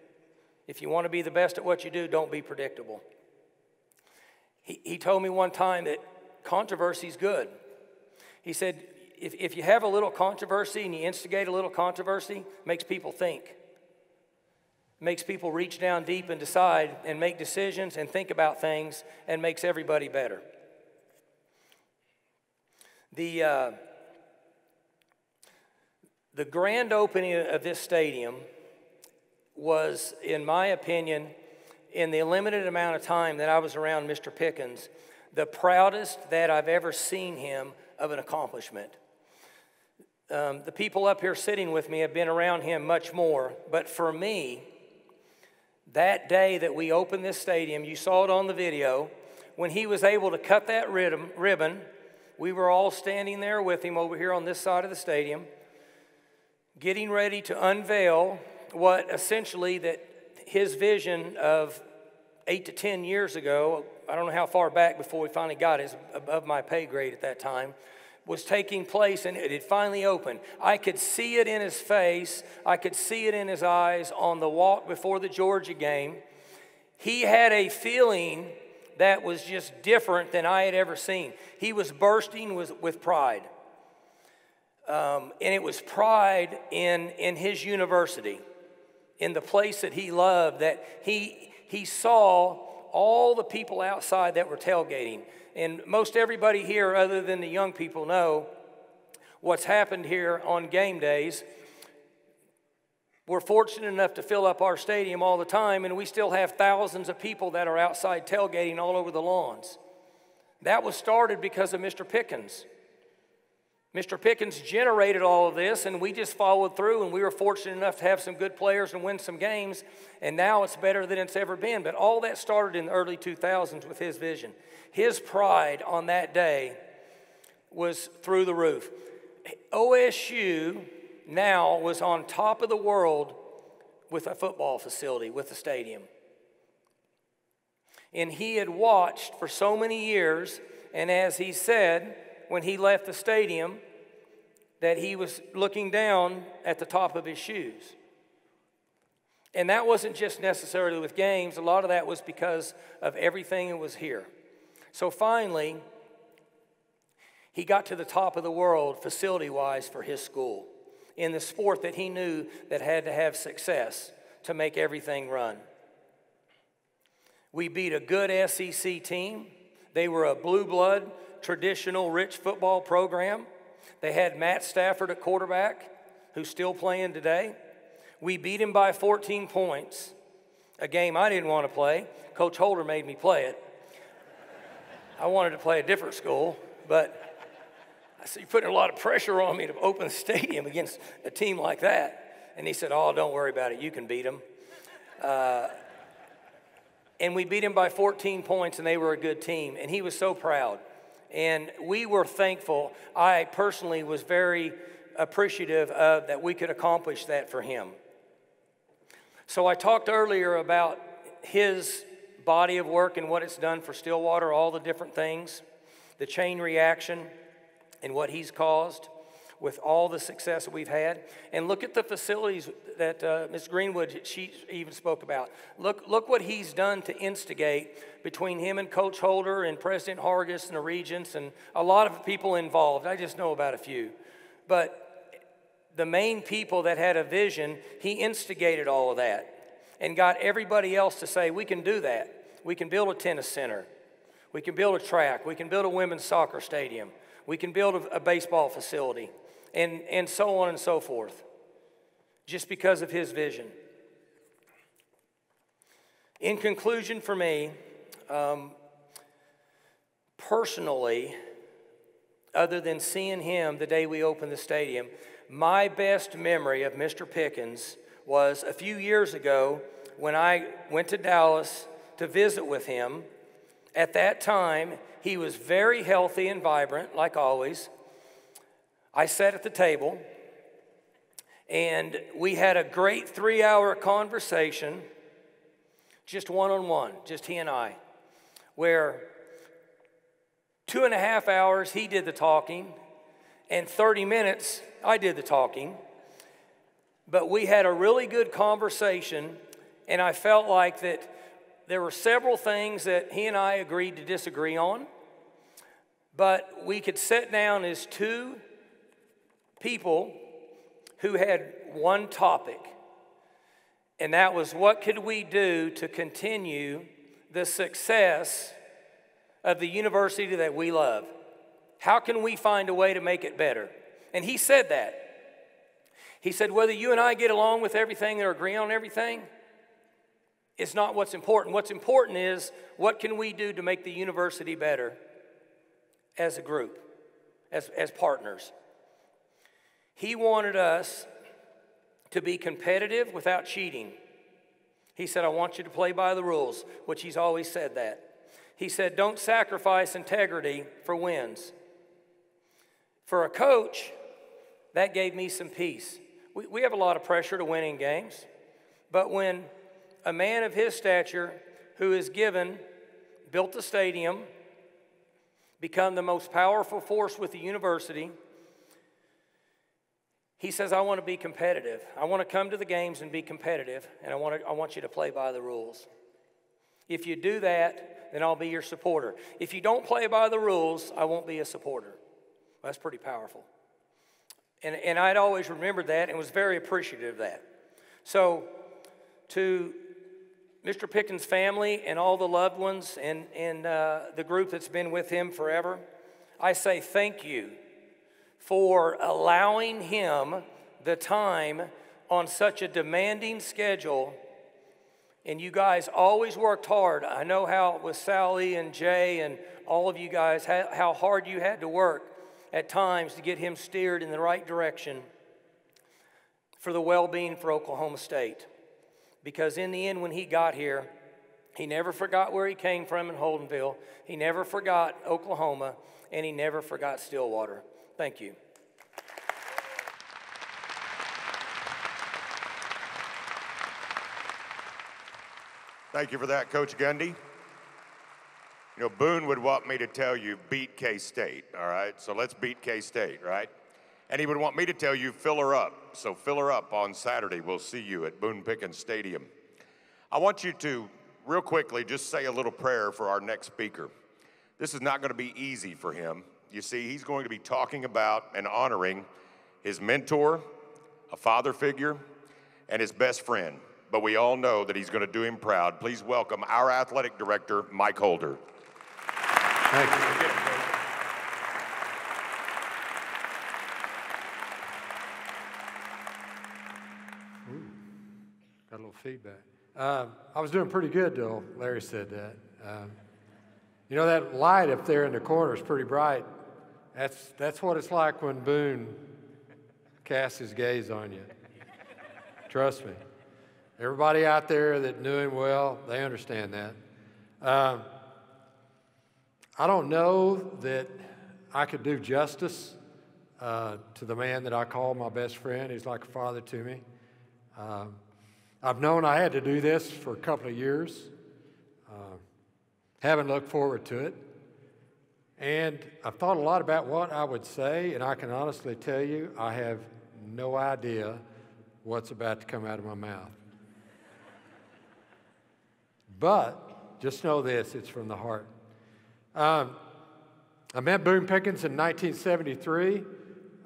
If you want to be the best at what you do, don't be predictable. He told me one time that controversy is good. He said, if you have a little controversy and you instigate a little controversy, it makes people think. It makes people reach down deep and decide and make decisions and think about things, and makes everybody better. The grand opening of this stadium was, in my opinion, in the limited amount of time that I was around Mr. Pickens, the proudest that I've ever seen him of an accomplishment. The people up here sitting with me have been around him much more, but for me, that day that we opened this stadium, you saw it on the video, when he was able to cut that ribbon, we were all standing there with him over here on this side of the stadium, getting ready to unveil what essentially that his vision of 8 to 10 years ago, I don't know how far back before we finally got it, above my pay grade at that time, was taking place, and it had finally opened. I could see it in his face. I could see it in his eyes on the walk before the Georgia game. He had a feeling that was just different than I had ever seen. He was bursting with pride. And it was pride in his university, in the place that he loved, that he saw all the people outside that were tailgating. And most everybody here, other than the young people, know what's happened here on game days. We're fortunate enough to fill up our stadium all the time, and we still have thousands of people that are outside tailgating all over the lawns. That was started because of Mr. Pickens. Mr. Pickens generated all of this, and we just followed through, and we were fortunate enough to have some good players and win some games, and now it's better than it's ever been. But all that started in the early 2000s with his vision. His pride on that day was through the roof. OSU now was on top of the world with a football facility, with a stadium. And he had watched for so many years, and as he said, when he left the stadium, that he was looking down at the top of his shoes. And that wasn't just necessarily with games. A lot of that was because of everything that was here. So finally, he got to the top of the world facility-wise for his school, in the sport that he knew that had to have success to make everything run. We beat a good SEC team. They were a blue blood, traditional, rich football program. They had Matt Stafford at quarterback, who's still playing today. We beat him by 14 points, a game I didn't want to play. Coach Holder made me play it. I wanted to play a different school, but I said, you're putting a lot of pressure on me to open the stadium against a team like that. And he said, oh, don't worry about it. You can beat them. And we beat them by 14 points, and they were a good team. And he was so proud. And we were thankful. I personally was very appreciative of that we could accomplish that for him. So I talked earlier about his body of work and what it's done for Stillwater, all the different things, the chain reaction and what he's caused with all the success that we've had. And look at the facilities that Ms. Greenwood, she even spoke about. Look what he's done to instigate between him and Coach Holder and President Hargis and the regents and a lot of people involved. I just know about a few. But the main people that had a vision, he instigated all of that and got everybody else to say, we can do that. We can build a tennis center. We can build a track. We can build a women's soccer stadium. We can build a baseball facility. And so on and so forth, just because of his vision. In conclusion for me, personally, other than seeing him the day we opened the stadium, my best memory of Mr. Pickens was a few years ago when I went to Dallas to visit with him. At that time, he was very healthy and vibrant, like always. I sat at the table, and we had a great 3-hour conversation, just one-on-one, just he and I, where 2.5 hours he did the talking, and 30 minutes I did the talking. But we had a really good conversation, and I felt like that there were several things that he and I agreed to disagree on, but we could sit down as two people who had one topic, and that was what could we do to continue the success of the university that we love? How can we find a way to make it better? And he said that. He said, whether you and I get along with everything or agree on everything, it's not what's important. What's important is what can we do to make the university better as a group, as partners. He wanted us to be competitive without cheating. He said, I want you to play by the rules, which he's always said that. He said, don't sacrifice integrity for wins. For a coach, that gave me some peace. We have a lot of pressure to win in games, but when a man of his stature who is built the stadium, become the most powerful force with the university, he says, I want to be competitive. I want to come to the games and be competitive, and I want you to play by the rules. If you do that, then I'll be your supporter. If you don't play by the rules, I won't be a supporter. Well, that's pretty powerful. And I'd always remembered that and was very appreciative of that. So to Mr. Pickens' family and all the loved ones and the group that's been with him forever, I say thank you for allowing him the time on such a demanding schedule. And you guys always worked hard. I know how with Sally and Jay and all of you guys, how hard you had to work at times to get him steered in the right direction for the well-being for Oklahoma State. Because in the end, when he got here, he never forgot where he came from in Holdenville. He never forgot Oklahoma, and he never forgot Stillwater. Thank you. Thank you for that, Coach Gundy. You know, Boone would want me to tell you, beat K-State, all right? So let's beat K-State, right? And he would want me to tell you, fill her up. So fill her up on Saturday. We'll see you at Boone Pickens Stadium. I want you to, real quickly, just say a little prayer for our next speaker. This is not going to be easy for him. You see, he's going to be talking about and honoring his mentor, a father figure, and his best friend. But we all know that he's going to do him proud. Please welcome our athletic director, Mike Holder. Thank you. Ooh, got a little feedback. I was doing pretty good till Larry said that. You know, that light up there in the corner is pretty bright. That's what it's like when Boone casts his gaze on you. Trust me. Everybody out there that knew him well, they understand that. I don't know that I could do justice to the man that I call my best friend. He's like a father to me. I've known I had to do this for a couple of years. Haven't looked forward to it. And I've thought a lot about what I would say, and I can honestly tell you, I have no idea what's about to come out of my mouth. But just know this, it's from the heart. I met Boone Pickens in 1973.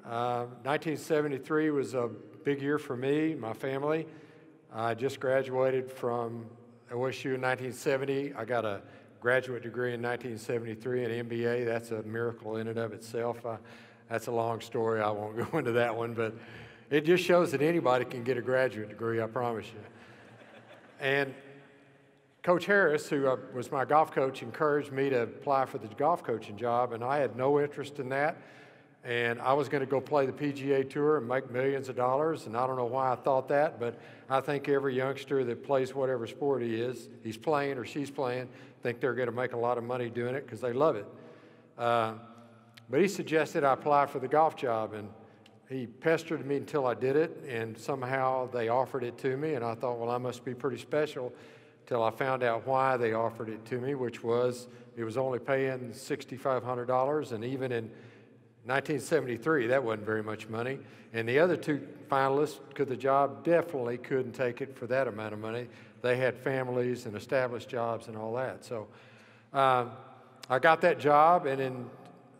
1973 was a big year for me, my family. I just graduated from OSU in 1970. I got a graduate degree in 1973, an MBA. That's a miracle in and of itself. That's a long story. I won't go into that one, but it just shows that anybody can get a graduate degree, I promise you. And Coach Harris, who was my golf coach, encouraged me to apply for the golf coaching job, and I had no interest in that. And I was going to go play the PGA Tour and make millions of dollars, and I don't know why I thought that, but I think every youngster that plays whatever sport he's playing or she's playing, think they're going to make a lot of money doing it because they love it. But he suggested I apply for the golf job, and he pestered me until I did it, and somehow they offered it to me, and I thought, well, I must be pretty special, till I found out why they offered it to me, which was it was only paying $6,500, and even in 1973, that wasn't very much money. And the other two finalists to the job definitely couldn't take it for that amount of money. They had families and established jobs and all that. So I got that job, and in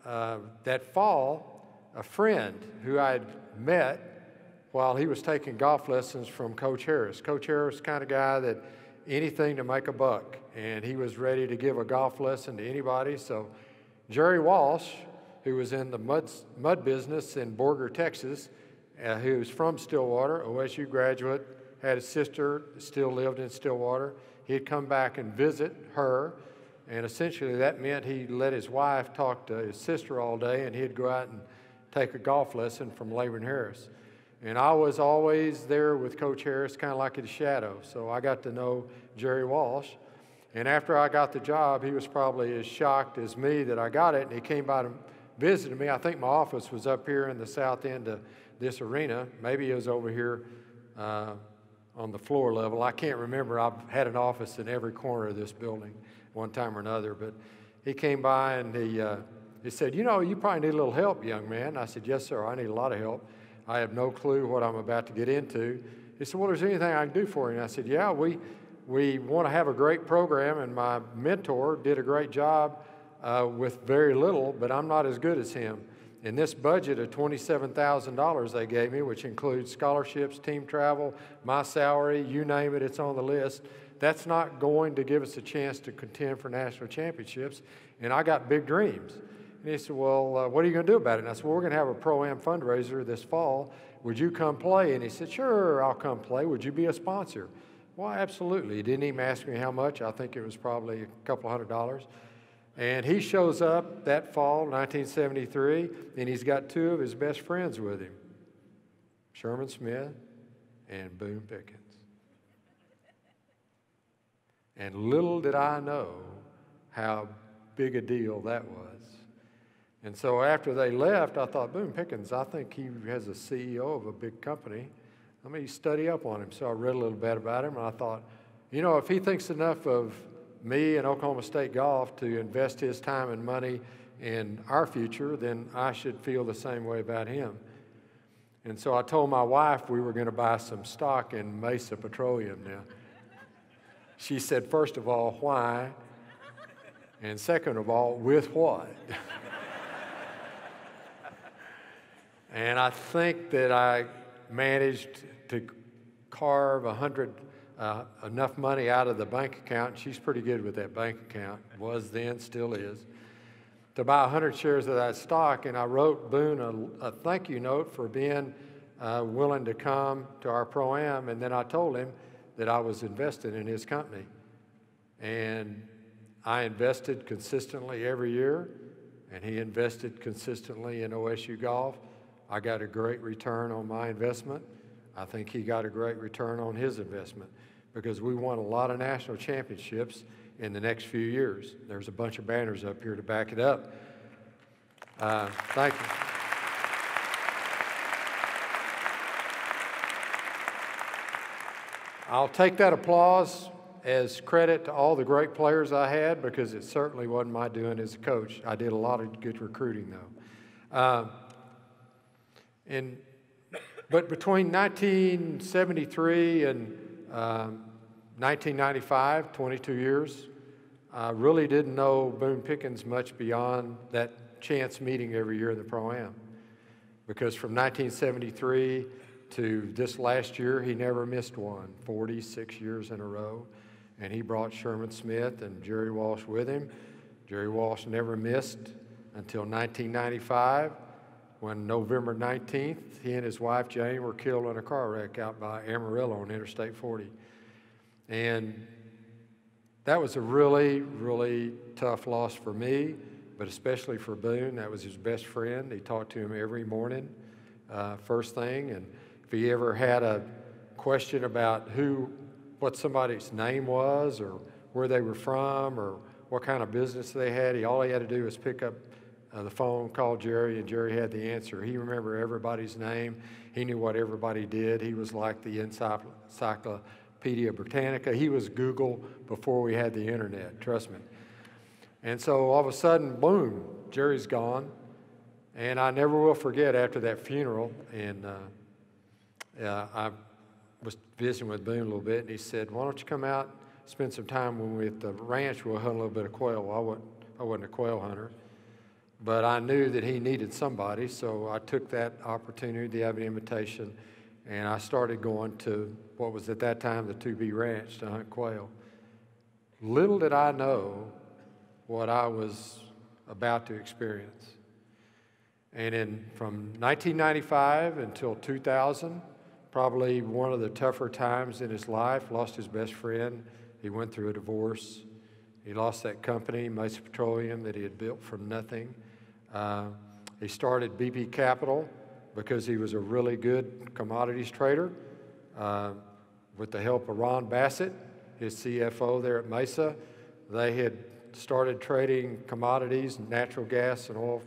that fall, a friend who I had met while he was taking golf lessons from Coach Harris. Coach Harris is the kind of guy that anything to make a buck, and he was ready to give a golf lesson to anybody. So Jerry Walsh, who was in the mud business in Borger, Texas, who was from Stillwater, OSU graduate, had a sister, still lived in Stillwater. He'd come back and visit her, and essentially that meant he let his wife talk to his sister all day, and he'd go out and take a golf lesson from Laban Harris. And I was always there with Coach Harris, kind of like in the shadow, so I got to know Jerry Walsh. And after I got the job, he was probably as shocked as me that I got it, and he came by to visited me. I think my office was up here in the south end of this arena. Maybe it was over here on the floor level. I can't remember. I've had an office in every corner of this building one time or another. But he came by and he said, you know, you probably need a little help, young man. I said, yes, sir, I need a lot of help. I have no clue what I'm about to get into. He said, well, is there anything I can do for you? And I said, yeah, we want to have a great program, and my mentor did a great job with very little, but I'm not as good as him. In this budget of $27,000 they gave me, which includes scholarships, team travel, my salary, you name it, it's on the list. That's not going to give us a chance to contend for national championships, and I got big dreams. And he said, well, what are you going to do about it? And I said, well, we're going to have a Pro-Am fundraiser this fall. Would you come play? And he said, sure, I'll come play. Would you be a sponsor? Well, absolutely. He didn't even ask me how much. I think it was probably a couple $100. And he shows up that fall, 1973, and he's got two of his best friends with him, Sherman Smith and Boone Pickens. And little did I know how big a deal that was. And so after they left, I thought, Boone Pickens, I think he has a CEO of a big company. Let me study up on him. So I read a little bit about him, and I thought, you know, if he thinks enough of me and Oklahoma State golf to invest his time and money in our future, then I should feel the same way about him. And so I told my wife we were going to buy some stock in Mesa Petroleum now. She said, first of all, why? And second of all, with what? And I think that I managed to carve enough money out of the bank account. She's pretty good with that bank account, was then, still is, to buy 100 shares of that stock. And I wrote Boone a thank you note for being willing to come to our Pro-Am, and then I told him that I was invested in his company. And I invested consistently every year, and he invested consistently in OSU golf. I got a great return on my investment. I think he got a great return on his investment because we won a lot of national championships in the next few years. There's a bunch of banners up here to back it up. Thank you. I'll take that applause as credit to all the great players I had because it certainly wasn't my doing as a coach. I did a lot of good recruiting, though. But between 1973 and 1995, 22 years, I really didn't know Boone Pickens much beyond that chance meeting every year in the Pro-Am. Because from 1973 to this last year, he never missed one, 46 years in a row. And he brought Sherman Smith and Jerry Walsh with him. Jerry Walsh never missed until 1995, when November 19th, he and his wife Jane were killed in a car wreck out by Amarillo on Interstate 40. And that was a really, really tough loss for me, but especially for Boone. That was his best friend. He talked to him every morning, first thing. And if he ever had a question about what somebody's name was or where they were from or what kind of business they had, all he had to do was pick up the phone, call Jerry, and Jerry had the answer. He remembered everybody's name. He knew what everybody did. He was like the Encyclopedia Britannica. He was Google before we had the internet, trust me. And so all of a sudden, boom, Jerry's gone. And I never will forget after that funeral, and I was visiting with Boone a little bit, and he said, why don't you come out, spend some time when we're at the ranch, we'll hunt a little bit of quail. Well, I wasn't a quail hunter. But I knew that he needed somebody, so I took that opportunity to have an invitation, and I started going to what was at that time the 2B Ranch to hunt quail. Little did I know what I was about to experience. And from 1995 until 2000, probably one of the tougher times in his life, lost his best friend. He went through a divorce. He lost that company, Mesa Petroleum, that he had built from nothing. He started BP Capital because he was a really good commodities trader with the help of Ron Bassett, his CFO there at Mesa. They had started trading commodities, natural gas and oil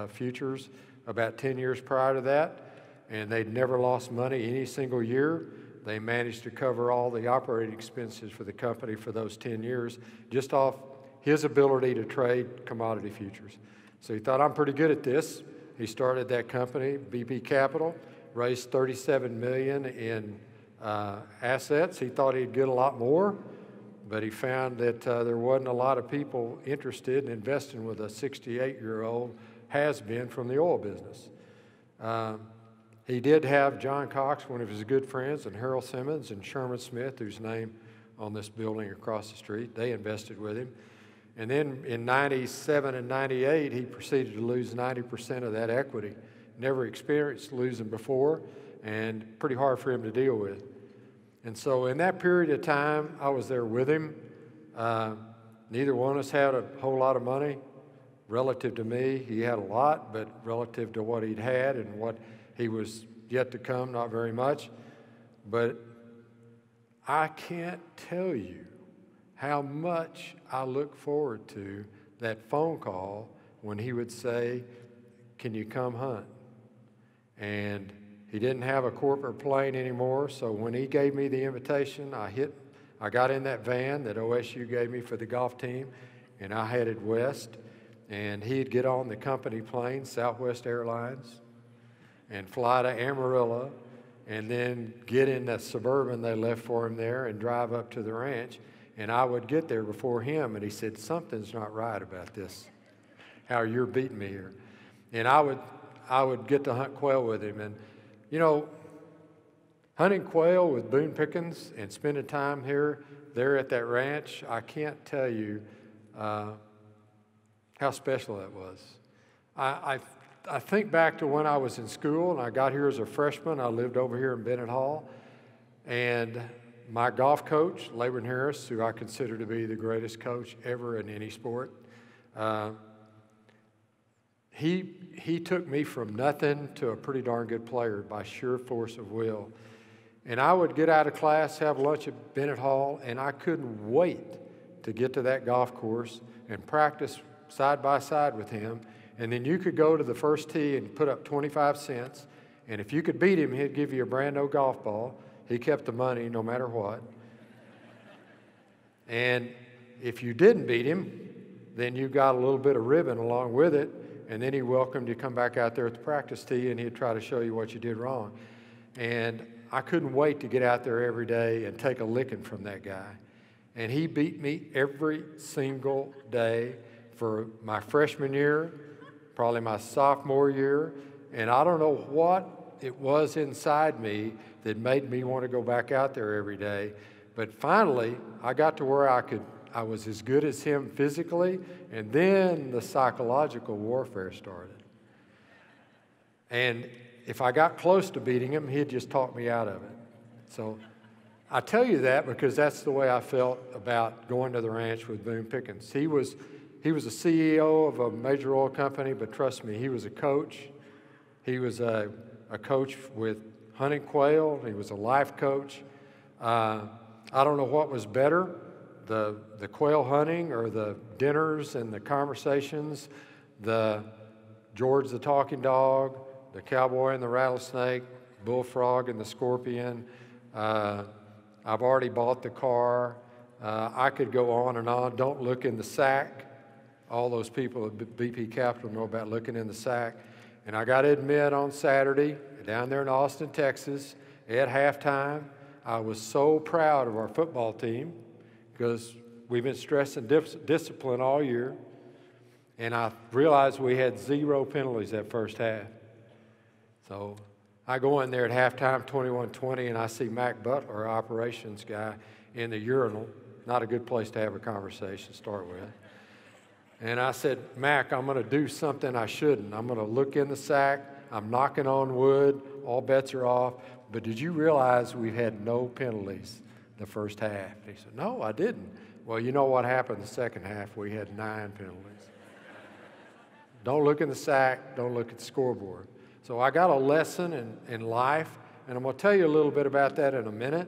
futures about 10 years prior to that, and they'd never lost money any single year. They managed to cover all the operating expenses for the company for those 10 years just off his ability to trade commodity futures. So he thought, I'm pretty good at this. He started that company, BP Capital, raised $37 million in assets. He thought he'd get a lot more, but he found that there wasn't a lot of people interested in investing with a 68-year-old has-been from the oil business. He did have John Cox, one of his good friends, and Harold Simmons and Sherman Smith, whose name on this building across the street. They invested with him. And then in 97 and 98, he proceeded to lose 90% of that equity. Never experienced losing before, and pretty hard for him to deal with. And so in that period of time, I was there with him. Neither one of us had a whole lot of money. Relative to me, he had a lot, but relative to what he'd had and what he was yet to come, not very much. But I can't tell you how much I look forward to that phone call when he would say, can you come hunt? And he didn't have a corporate plane anymore, so when he gave me the invitation, I got in that van that OSU gave me for the golf team, and I headed west, and he'd get on the company plane, Southwest Airlines, and fly to Amarillo, and then get in the Suburban they left for him there and drive up to the ranch. And I would get there before him, and he said, something's not right about this, how you're beating me here. And I would get to hunt quail with him. And, you know, hunting quail with Boone Pickens and spending time there at that ranch, I can't tell you how special that was. I think back to when I was in school, and I got here as a freshman. I lived over here in Bennett Hall, and my golf coach, Laban Harris, who I consider to be the greatest coach ever in any sport, he took me from nothing to a pretty darn good player by sheer force of will. And I would get out of class, have lunch at Bennett Hall, and I couldn't wait to get to that golf course and practice side by side with him. And then you could go to the first tee and put up 25 cents, and if you could beat him, he'd give you a brand new golf ball. He kept the money no matter what. And if you didn't beat him, then you got a little bit of ribbon along with it, and then he welcomed you to come back out there at the practice tee, and he'd try to show you what you did wrong. And I couldn't wait to get out there every day and take a licking from that guy. And he beat me every single day for my freshman year, probably my sophomore year, and I don't know what it was inside me that made me want to go back out there every day. But finally, I got to where I was as good as him physically, and then the psychological warfare started. And if I got close to beating him, he'd just talk me out of it. So I tell you that because that's the way I felt about going to the ranch with Boone Pickens. He was a CEO of a major oil company, but trust me, he was a coach. He was a coach with hunting quail. He was a life coach. I don't know what was better, the quail hunting or the dinners and the conversations, the George the talking dog, the cowboy and the rattlesnake, bullfrog and the scorpion. I've already bought the car. I could go on and on. Don't look in the sack. All those people at BP Capital know about looking in the sack. And I got to admit, on Saturday, down there in Austin, Texas, at halftime, I was so proud of our football team because we've been stressing discipline all year. And I realized we had 0 penalties that first half. So I go in there at halftime, 21-20, and I see Mac Butler, our operations guy, in the urinal. Not a good place to have a conversation to start with. And I said, Mac, I'm going to do something I shouldn't. I'm going to look in the sack. I'm knocking on wood. All bets are off. But did you realize we've had no penalties the first half? He said, no, I didn't. Well, you know what happened the second half? We had 9 penalties. Don't look in the sack. Don't look at the scoreboard. So I got a lesson in life, and I'm going to tell you a little bit about that in a minute.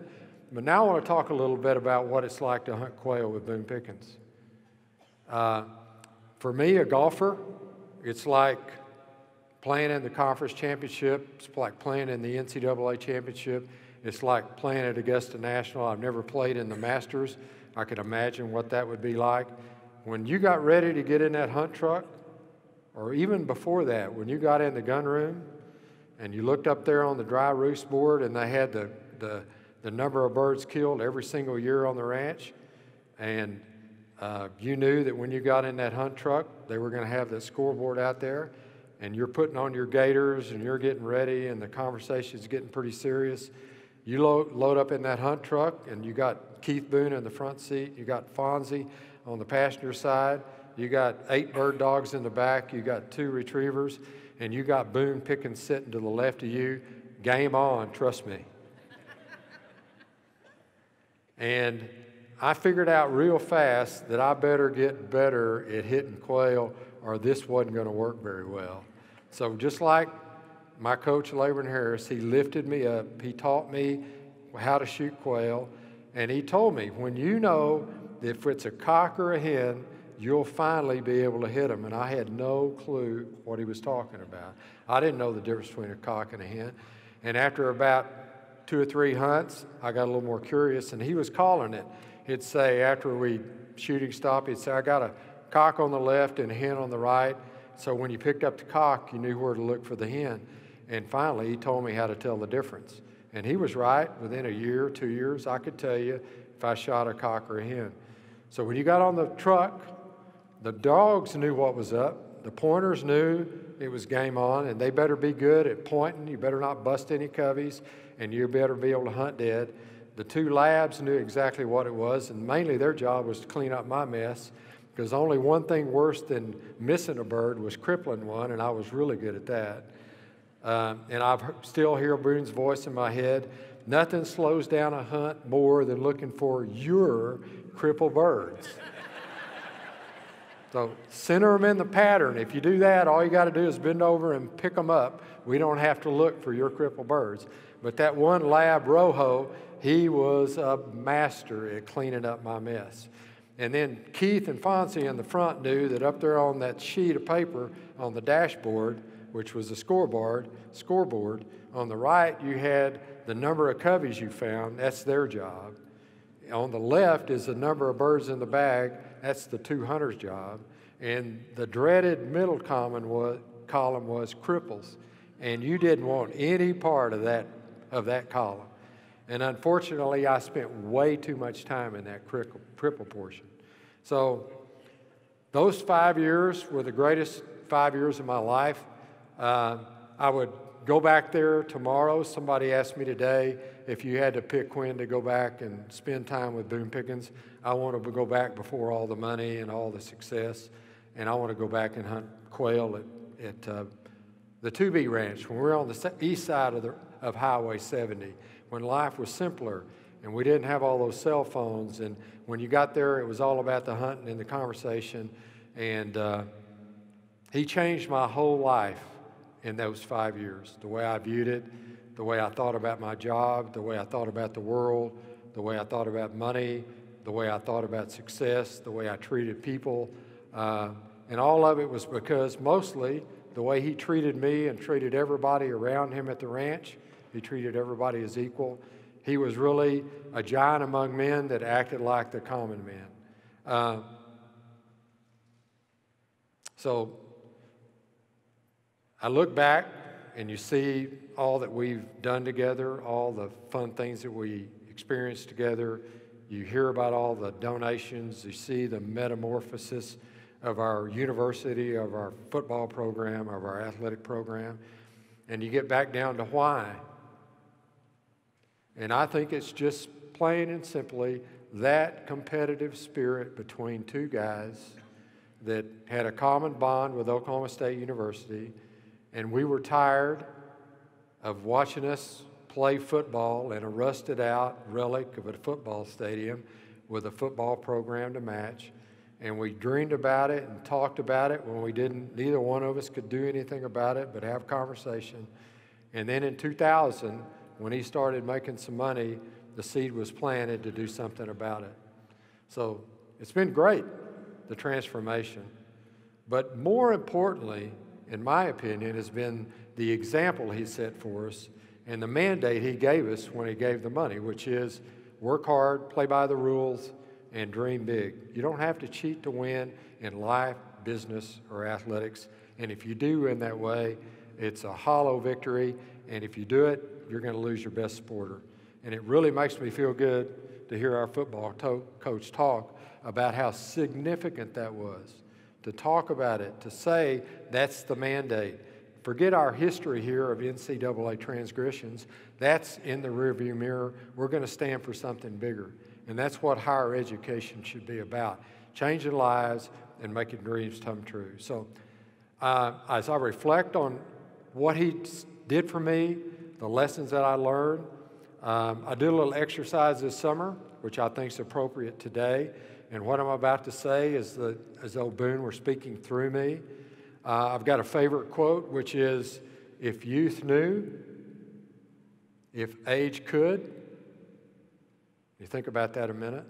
But now I want to talk a little bit about what it's like to hunt quail with Boone Pickens. For me, a golfer, it's like playing in the conference championship. It's like playing in the NCAA championship. It's like playing at Augusta National. I've never played in the Masters. I could imagine what that would be like. When you got ready to get in that hunt truck, or even before that, when you got in the gun room and you looked up there on the dry roost board and they had the number of birds killed every single year on the ranch, and you knew that when you got in that hunt truck, they were going to have that scoreboard out there, and you're putting on your gaiters and you're getting ready and the conversation's getting pretty serious. You load up in that hunt truck and you got Keith Boone in the front seat, you got Fonzie on the passenger side, you got 8 bird dogs in the back, you got 2 retrievers, and you got Boone Pickens sitting to the left of you. Game on, trust me. And I figured out real fast that I better get better at hitting quail or this wasn't going to work very well. So just like my coach, Laban Harris, he lifted me up. He taught me how to shoot quail. And he told me, when you know if it's a cock or a hen, you'll finally be able to hit them. And I had no clue what he was talking about. I didn't know the difference between a cock and a hen. And after about 2 or 3 hunts, I got a little more curious, and he was calling it. He'd say, after we shooting stop, he'd say, I got a cock on the left and a hen on the right. So when you picked up the cock, you knew where to look for the hen. And finally, he told me how to tell the difference. And he was right. Within a year, 2 years, I could tell you if I shot a cock or a hen. So when you got on the truck, the dogs knew what was up. The pointers knew it was game on, and they better be good at pointing. You better not bust any coveys, and you better be able to hunt dead. The 2 labs knew exactly what it was, and mainly their job was to clean up my mess, because only one thing worse than missing a bird was crippling one, and I was really good at that. And I still hear Boone's voice in my head. nothing slows down a hunt more than looking for your crippled birds. So center them in the pattern. If you do that, all you got to do is bend over and pick them up. We don't have to look for your crippled birds. But that one lab, Rojo, he was a master at cleaning up my mess. And then Keith and Fonzie in the front knew that up there on that sheet of paper on the dashboard, which was the scoreboard, on the right you had the number of coveys you found. That's their job. On the left is the number of birds in the bag. That's the 200's job. And the dreaded middle column was cripples. And you didn't want any part of that column. And unfortunately, I spent way too much time in that cripple portion. So those 5 years were the greatest 5 years of my life. I would go back there tomorrow. Somebody asked me today if you had to pick when to go back and spend time with Boone Pickens. I want to go back before all the money and all the success, and I want to go back and hunt quail at the 2B Ranch when we were on the east side of Highway 70, when life was simpler and we didn't have all those cell phones. And when you got there, it was all about the hunting and the conversation. And he changed my whole life in those 5 years, the way I viewed it, the way I thought about my job, the way I thought about the world, the way I thought about money, the way I thought about success, the way I treated people. And all of it was because mostly the way he treated me and treated everybody around him at the ranch, he treated everybody as equal. He was really a giant among men that acted like the common man. So I look back and you see all that we've done together, all the fun things that we experienced together. You hear about all the donations. You see the metamorphosis of our university, of our football program, of our athletic program. And you get back down to why. And I think it's just plain and simply that competitive spirit between two guys that had a common bond with Oklahoma State University. And we were tired of watching us play football in a rusted out relic of a football stadium with a football program to match. And we dreamed about it and talked about it when neither one of us could do anything about it but have conversation. And then in 2000, when he started making some money, the seed was planted to do something about it. So it's been great, the transformation. But more importantly, in my opinion, has been the example he set for us and the mandate he gave us when he gave the money, which is work hard, play by the rules, and dream big. You don't have to cheat to win in life, business, or athletics. And if you do in that way, it's a hollow victory. And if you do it, you're going to lose your best sporter. And it really makes me feel good to hear our football coach talk about how significant that was. To talk about it, to say that's the mandate. Forget our history here of NCAA transgressions. That's in the rearview mirror. We're going to stand for something bigger. And that's what higher education should be about, changing lives and making dreams come true. So as I reflect on what he did for me, the lessons that I learned, I did a little exercise this summer, which I think is appropriate today. And what I'm about to say is that as though Boone were speaking through me. I've got a favorite quote, which is, if youth knew, if age could. You think about that a minute.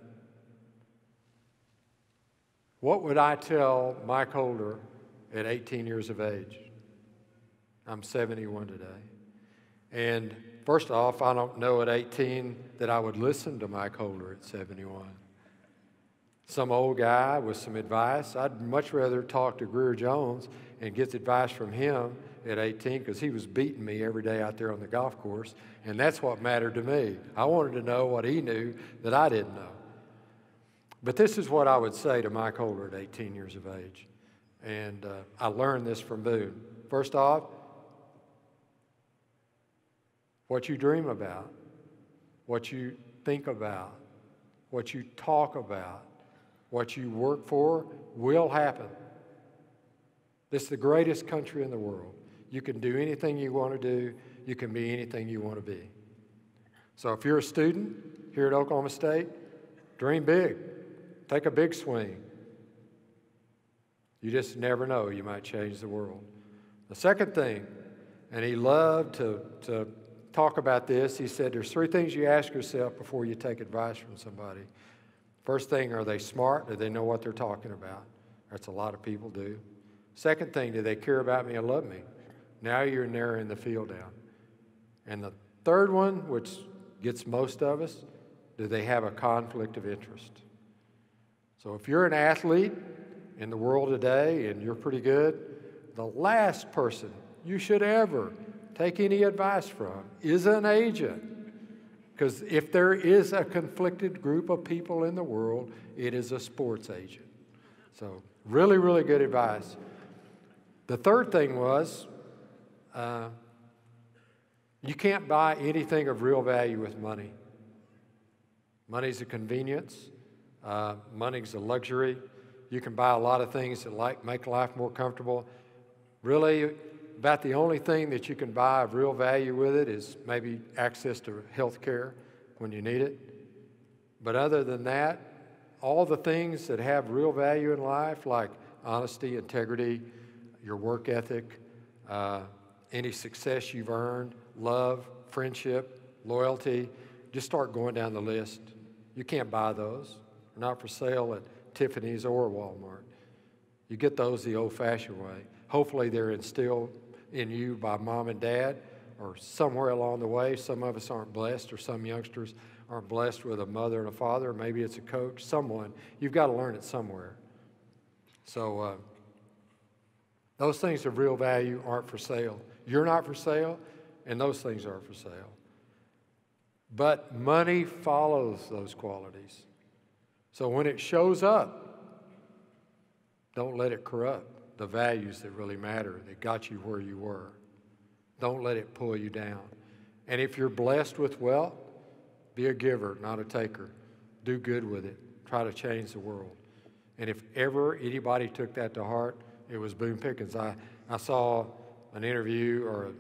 What would I tell Mike Holder at 18 years of age? I'm 71 today. And first off, I don't know at 18 that I would listen to Mike Holder at 71. Some old guy with some advice. I'd much rather talk to Greer Jones and get advice from him at 18 because he was beating me every day out there on the golf course, and that's what mattered to me. I wanted to know what he knew that I didn't know. But this is what I would say to Mike Holder at 18 years of age, and I learned this from Boone. First off, what you dream about, what you think about, what you talk about, what you work for will happen. This is the greatest country in the world. You can do anything you want to do. You can be anything you want to be. So if you're a student here at Oklahoma State, dream big. Take a big swing. You just never know. You might change the world. The second thing, and he loved to talk about this, he said there's 3 things you ask yourself before you take advice from somebody. First thing, are they smart? Do they know what they're talking about? That's a lot of people do. Second thing, do they care about me and love me? Now you're narrowing the field down. And the third one, which gets most of us, do they have a conflict of interest? So if you're an athlete in the world today and you're pretty good, the last person you should ever take any advice from is an agent. Because if there is a conflicted group of people in the world, it is a sports agent. So really, really good advice. The third thing was, you can't buy anything of real value with money. Money's a convenience. Money's a luxury. You can buy a lot of things that make life more comfortable. Really, about the only thing that you can buy of real value with it is maybe access to health care when you need it. But other than that, all the things that have real value in life, like honesty, integrity, your work ethic, any success you've earned, love, friendship, loyalty, just start going down the list. You can't buy those. They're not for sale at Tiffany's or Walmart. You get those the old-fashioned way. Hopefully they're instilled in you by mom and dad or somewhere along the way. Some of us aren't blessed, or some youngsters aren't blessed with a mother and a father, or maybe it's a coach, someone. You've got to learn it somewhere. So those things of real value aren't for sale. You're not for sale, and those things aren't for sale. But money follows those qualities. So when it shows up, don't let it corrupt the values that really matter, that got you where you were. Don't let it pull you down. And if you're blessed with wealth, be a giver, not a taker. Do good with it. Try to change the world. And if ever anybody took that to heart, it was Boone Pickens. I saw an interview or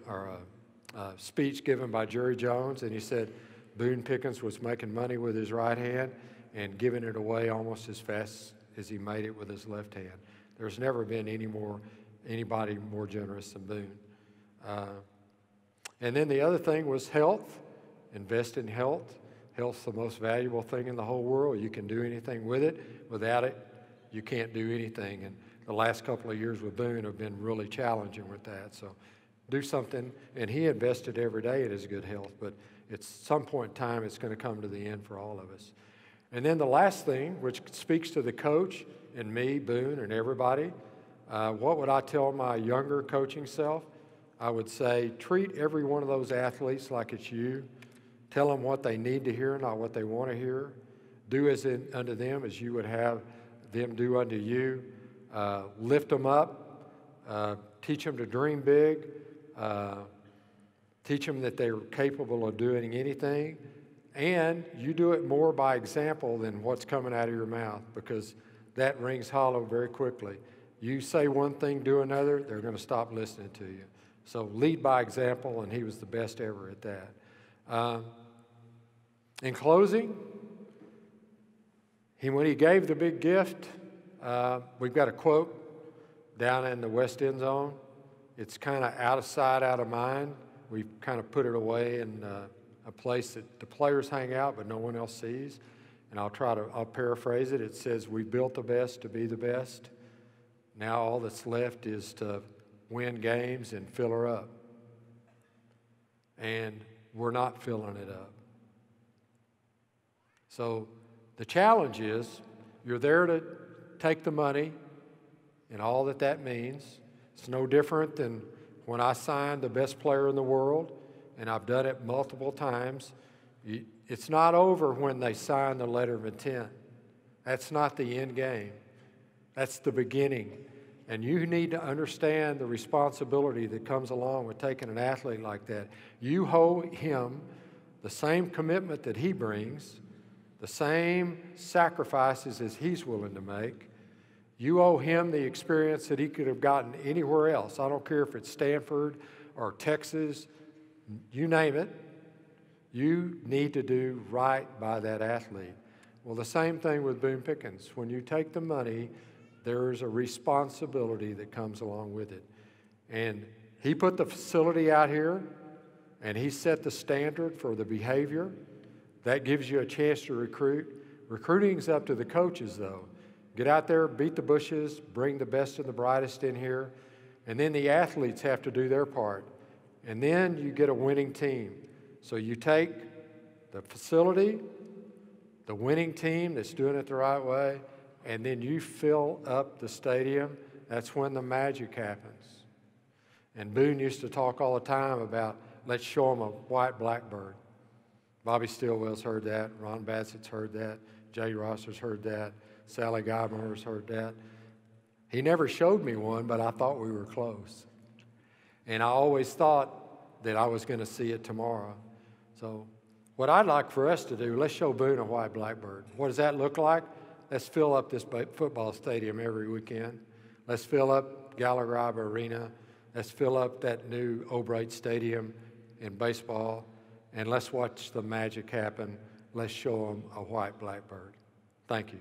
a speech given by Jerry Jones, and he said Boone Pickens was making money with his right hand and giving it away almost as fast as he made it with his left hand. There's never been anybody more generous than Boone. And then the other thing was health. Invest in health. Health's the most valuable thing in the whole world. You can do anything with it. Without it, you can't do anything. And the last couple of years with Boone have been really challenging with that. So do something. And he invested every day in his good health. But at some point in time, it's going to come to the end for all of us. And then the last thing, which speaks to the coach and me, Boone, and everybody, what would I tell my younger coaching self? I would say, treat every one of those athletes like it's you. Tell them what they need to hear, not what they want to hear. Do unto them as you would have them do unto you. Lift them up. Teach them to dream big. Teach them that they're capable of doing anything. And you do it more by example than what's coming out of your mouth, because that rings hollow very quickly. You say one thing, do another, they're going to stop listening to you. So lead by example, and he was the best ever at that. In closing, when he gave the big gift, we've got a quote down in the west end zone. It's kind of out of sight, out of mind. We've kind of put it away in a place that the players hang out, but no one else sees. And I'll paraphrase it. It says, we built the best to be the best. Now all that's left is to win games and fill her up. And we're not filling it up. So the challenge is, you're there to take the money and all that means. It's no different than when I signed the best player in the world, and I've done it multiple times. It's not over when they sign the letter of intent. That's not the end game. That's the beginning. And you need to understand the responsibility that comes along with taking an athlete like that. You owe him the same commitment that he brings, the same sacrifices as he's willing to make. You owe him the experience that he could have gotten anywhere else. I don't care if it's Stanford or Texas, you name it. You need to do right by that athlete. Well, the same thing with Boone Pickens. When you take the money, there's a responsibility that comes along with it. And he put the facility out here, and he set the standard for the behavior. That gives you a chance to recruit. Recruiting's up to the coaches, though. Get out there, beat the bushes, bring the best and the brightest in here, and then the athletes have to do their part. And then you get a winning team. So you take the facility, the winning team that's doing it the right way, and then you fill up the stadium. That's when the magic happens. And Boone used to talk all the time about, let's show them a white blackbird. Bobby Stilwell's heard that. Ron Bassett's heard that. Jay Rosser's heard that. Sally Godmore's heard that. He never showed me one, but I thought we were close. And I always thought that I was going to see it tomorrow. So what I'd like for us to do, let's show Boone a white blackbird. What does that look like? Let's fill up this football stadium every weekend. Let's fill up Gallagher Arena. Let's fill up that new O'Brate Stadium in baseball. And let's watch the magic happen. Let's show them a white blackbird. Thank you.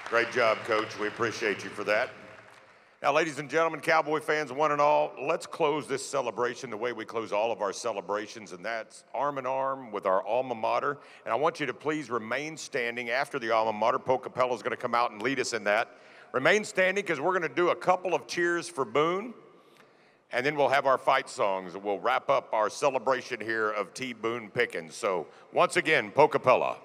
Great job, Coach. We appreciate you for that. Now, ladies and gentlemen, Cowboy fans, one and all, let's close this celebration the way we close all of our celebrations, and that's arm in arm with our alma mater. And I want you to please remain standing after the alma mater. Poe Capella's going to come out and lead us in that. Remain standing because we're going to do a couple of cheers for Boone, and then we'll have our fight songs, and we'll wrap up our celebration here of T. Boone Pickens. So, once again, Poe Capella.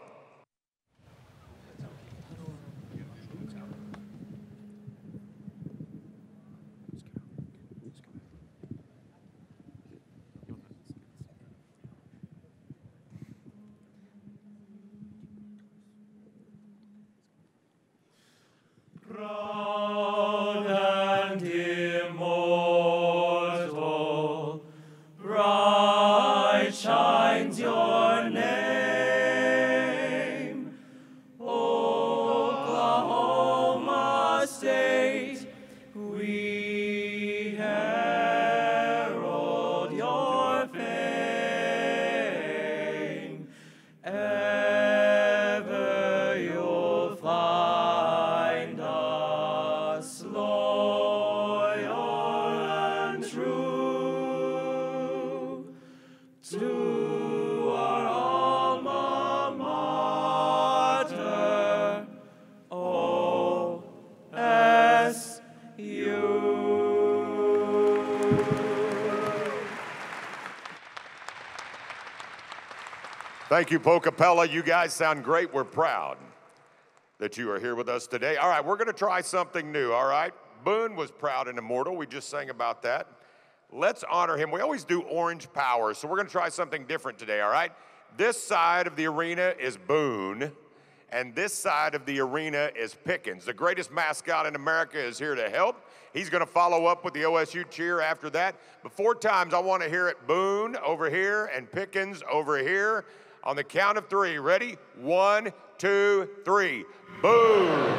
Proud and immortal, bright shines your name, Oklahoma State. We herald your fame. Ever you'll find us loyal and true to our alma mater, OSU. Thank you, Poe Capella. You guys sound great. We're proud that you are here with us today. All right, we're going to try something new, all right? Boone was proud and immortal. We just sang about that. Let's honor him. We always do Orange Power, so we're going to try something different today, all right? This side of the arena is Boone, and this side of the arena is Pickens. The greatest mascot in America is here to help. He's going to follow up with the OSU cheer after that. But 4 times, I want to hear it. Boone over here and Pickens over here. On the count of 3, ready? 1, 2, 3. Boone.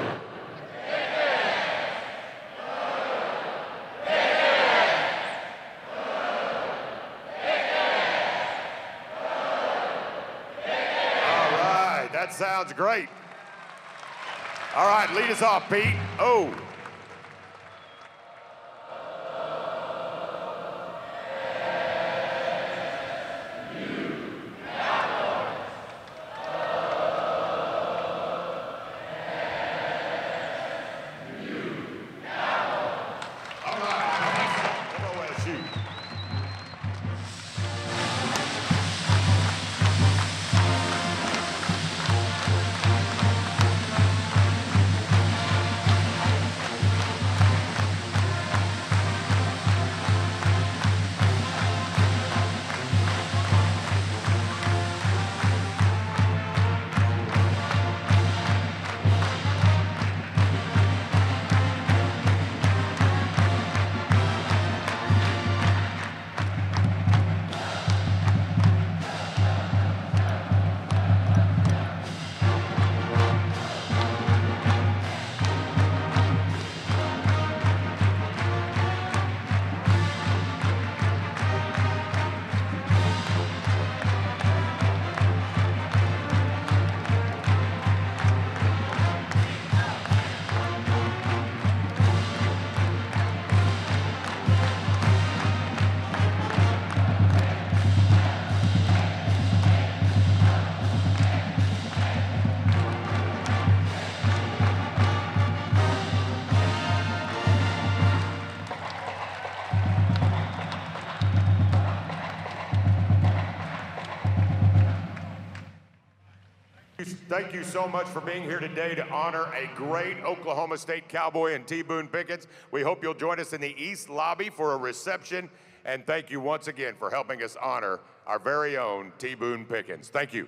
That sounds great. All right, lead us off, Pete. Oh. Thank you so much for being here today to honor a great Oklahoma State Cowboy and T. Boone Pickens. We hope you'll join us in the East Lobby for a reception. And thank you once again for helping us honor our very own T. Boone Pickens. Thank you.